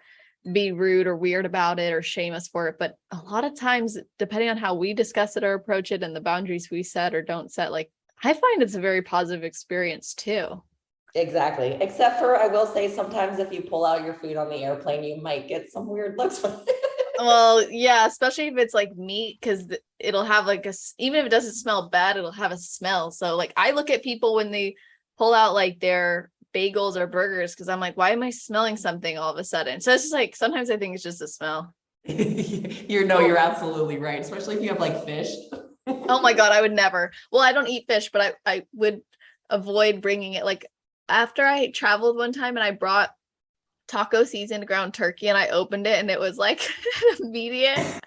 be rude or weird about it or shame us for it. But a lot of times, depending on how we discuss it or approach it and the boundaries we set or don't set, like I find it's a very positive experience too. Exactly. Except for, I will say, sometimes if you pull out your food on the airplane, you might get some weird looks. Well, yeah, especially if it's like meat, because it'll have like even if it doesn't smell bad, it'll have a smell. So like I look at people when they pull out like their bagels or burgers, because I'm like, why am I smelling something all of a sudden? So it's just like sometimes I think it's just a smell. You're absolutely right, especially if you have like fish. Oh my God, I would never. Well, I don't eat fish, but I would avoid bringing it. Like after I traveled one time and I brought taco seasoned ground turkey and I opened it and it was like immediate.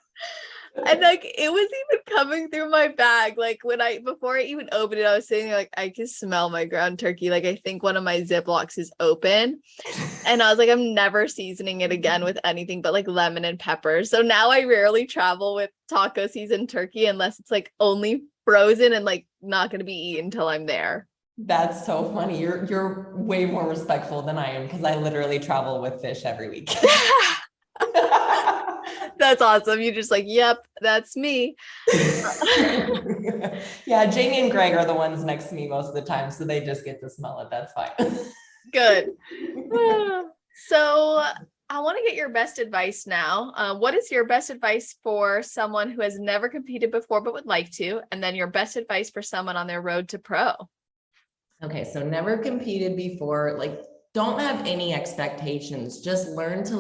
And like it was even coming through my bag. Like before I even opened it, I was saying like I can smell my ground turkey. Like I think one of my Ziplocs is open. And I was like, I'm never seasoning it again with anything but like lemon and pepper. So now I rarely travel with taco seasoned turkey unless it's like only frozen and like not gonna be eaten until I'm there. That's so funny. You're way more respectful than I am, because I literally travel with fish every week. That's awesome. You're just like, yep, that's me. Yeah, Jamie and Greg are the ones next to me most of the time, so they just get to smell it. That's fine. Good. So I want to get your best advice now. What is your best advice for someone who has never competed before but would like to? And then your best advice for someone on their road to pro? Okay, so never competed before, like don't have any expectations. Just learn to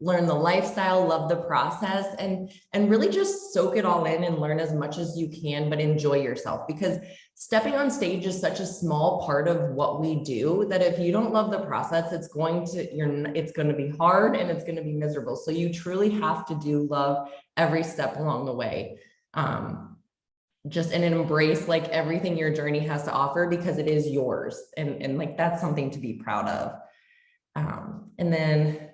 learn the lifestyle, love the process, and really just soak it all in and learn as much as you can, but enjoy yourself, because stepping on stage is such a small part of what we do that if you don't love the process, it's going to be hard and it's going to be miserable. So you truly have to love every step along the way. Just and embrace like everything your journey has to offer, because it is yours, and like that's something to be proud of. And then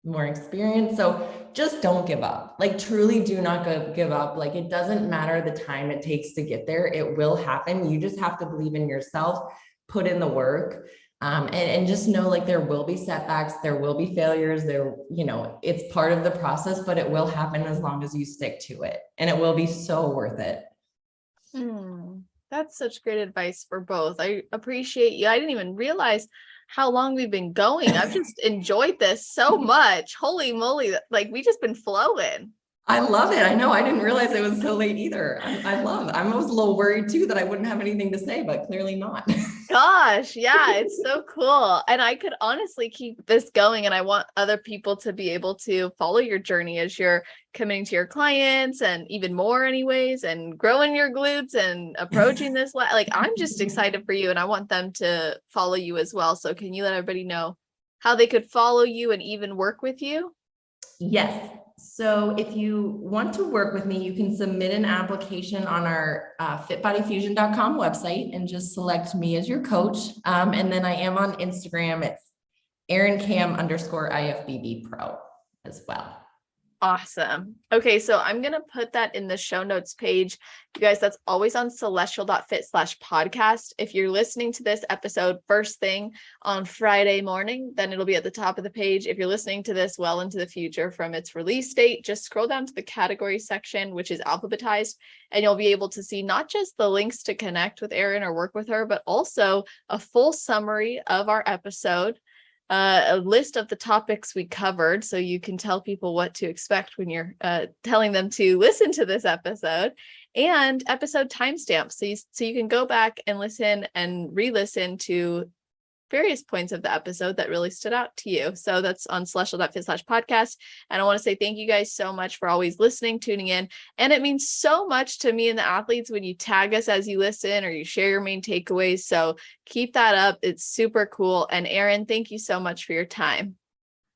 more experience, so just don't give up. Like truly do not give up. Like it doesn't matter the time it takes to get there, it will happen. You just have to believe in yourself, put in the work, and just know like there will be setbacks, there will be failures, it's part of the process, but it will happen as long as you stick to it, and it will be so worth it. That's such great advice for both. I appreciate you. I didn't even realize how long we've been going. I've just enjoyed this so much. Holy moly. Like we just been flowing. I love it. I know. I didn't realize it was so late either. I was a little worried too that I wouldn't have anything to say, but clearly not. Gosh, yeah, it's so cool. And I could honestly keep this going. And I want other people to be able to follow your journey as you're committing to your clients and even more anyways, and growing your glutes and approaching this. Like I'm just excited for you and I want them to follow you as well. So can you let everybody know how they could follow you and even work with you? Yes. So if you want to work with me, you can submit an application on our fitbodyfusion.com website and just select me as your coach. And then I am on Instagram. It's Erin Kamm _IFBB Pro as well. Awesome. Okay, so I'm going to put that in the show notes page. You guys, that's always on celestial.fit/podcast. If you're listening to this episode first thing on Friday morning, then it'll be at the top of the page. If you're listening to this well into the future from its release date, just scroll down to the category section, which is alphabetized, and you'll be able to see not just the links to connect with Erin or work with her, but also a full summary of our episode. a list of the topics we covered, so you can tell people what to expect when you're telling them to listen to this episode, and episode timestamps, so you can go back and listen and re-listen to various points of the episode that really stood out to you. So that's on celestial.fit/podcast. And I want to say thank you guys so much for always listening, tuning in. And it means so much to me and the athletes when you tag us as you listen or you share your main takeaways. So keep that up. It's super cool. And Erin, thank you so much for your time.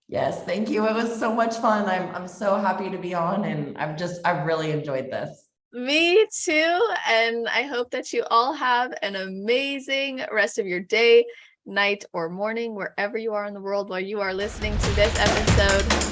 Yes, thank you. It was so much fun. I'm so happy to be on, and I've really enjoyed this. Me too. And I hope that you all have an amazing rest of your day, night, or morning, wherever you are in the world while you are listening to this episode.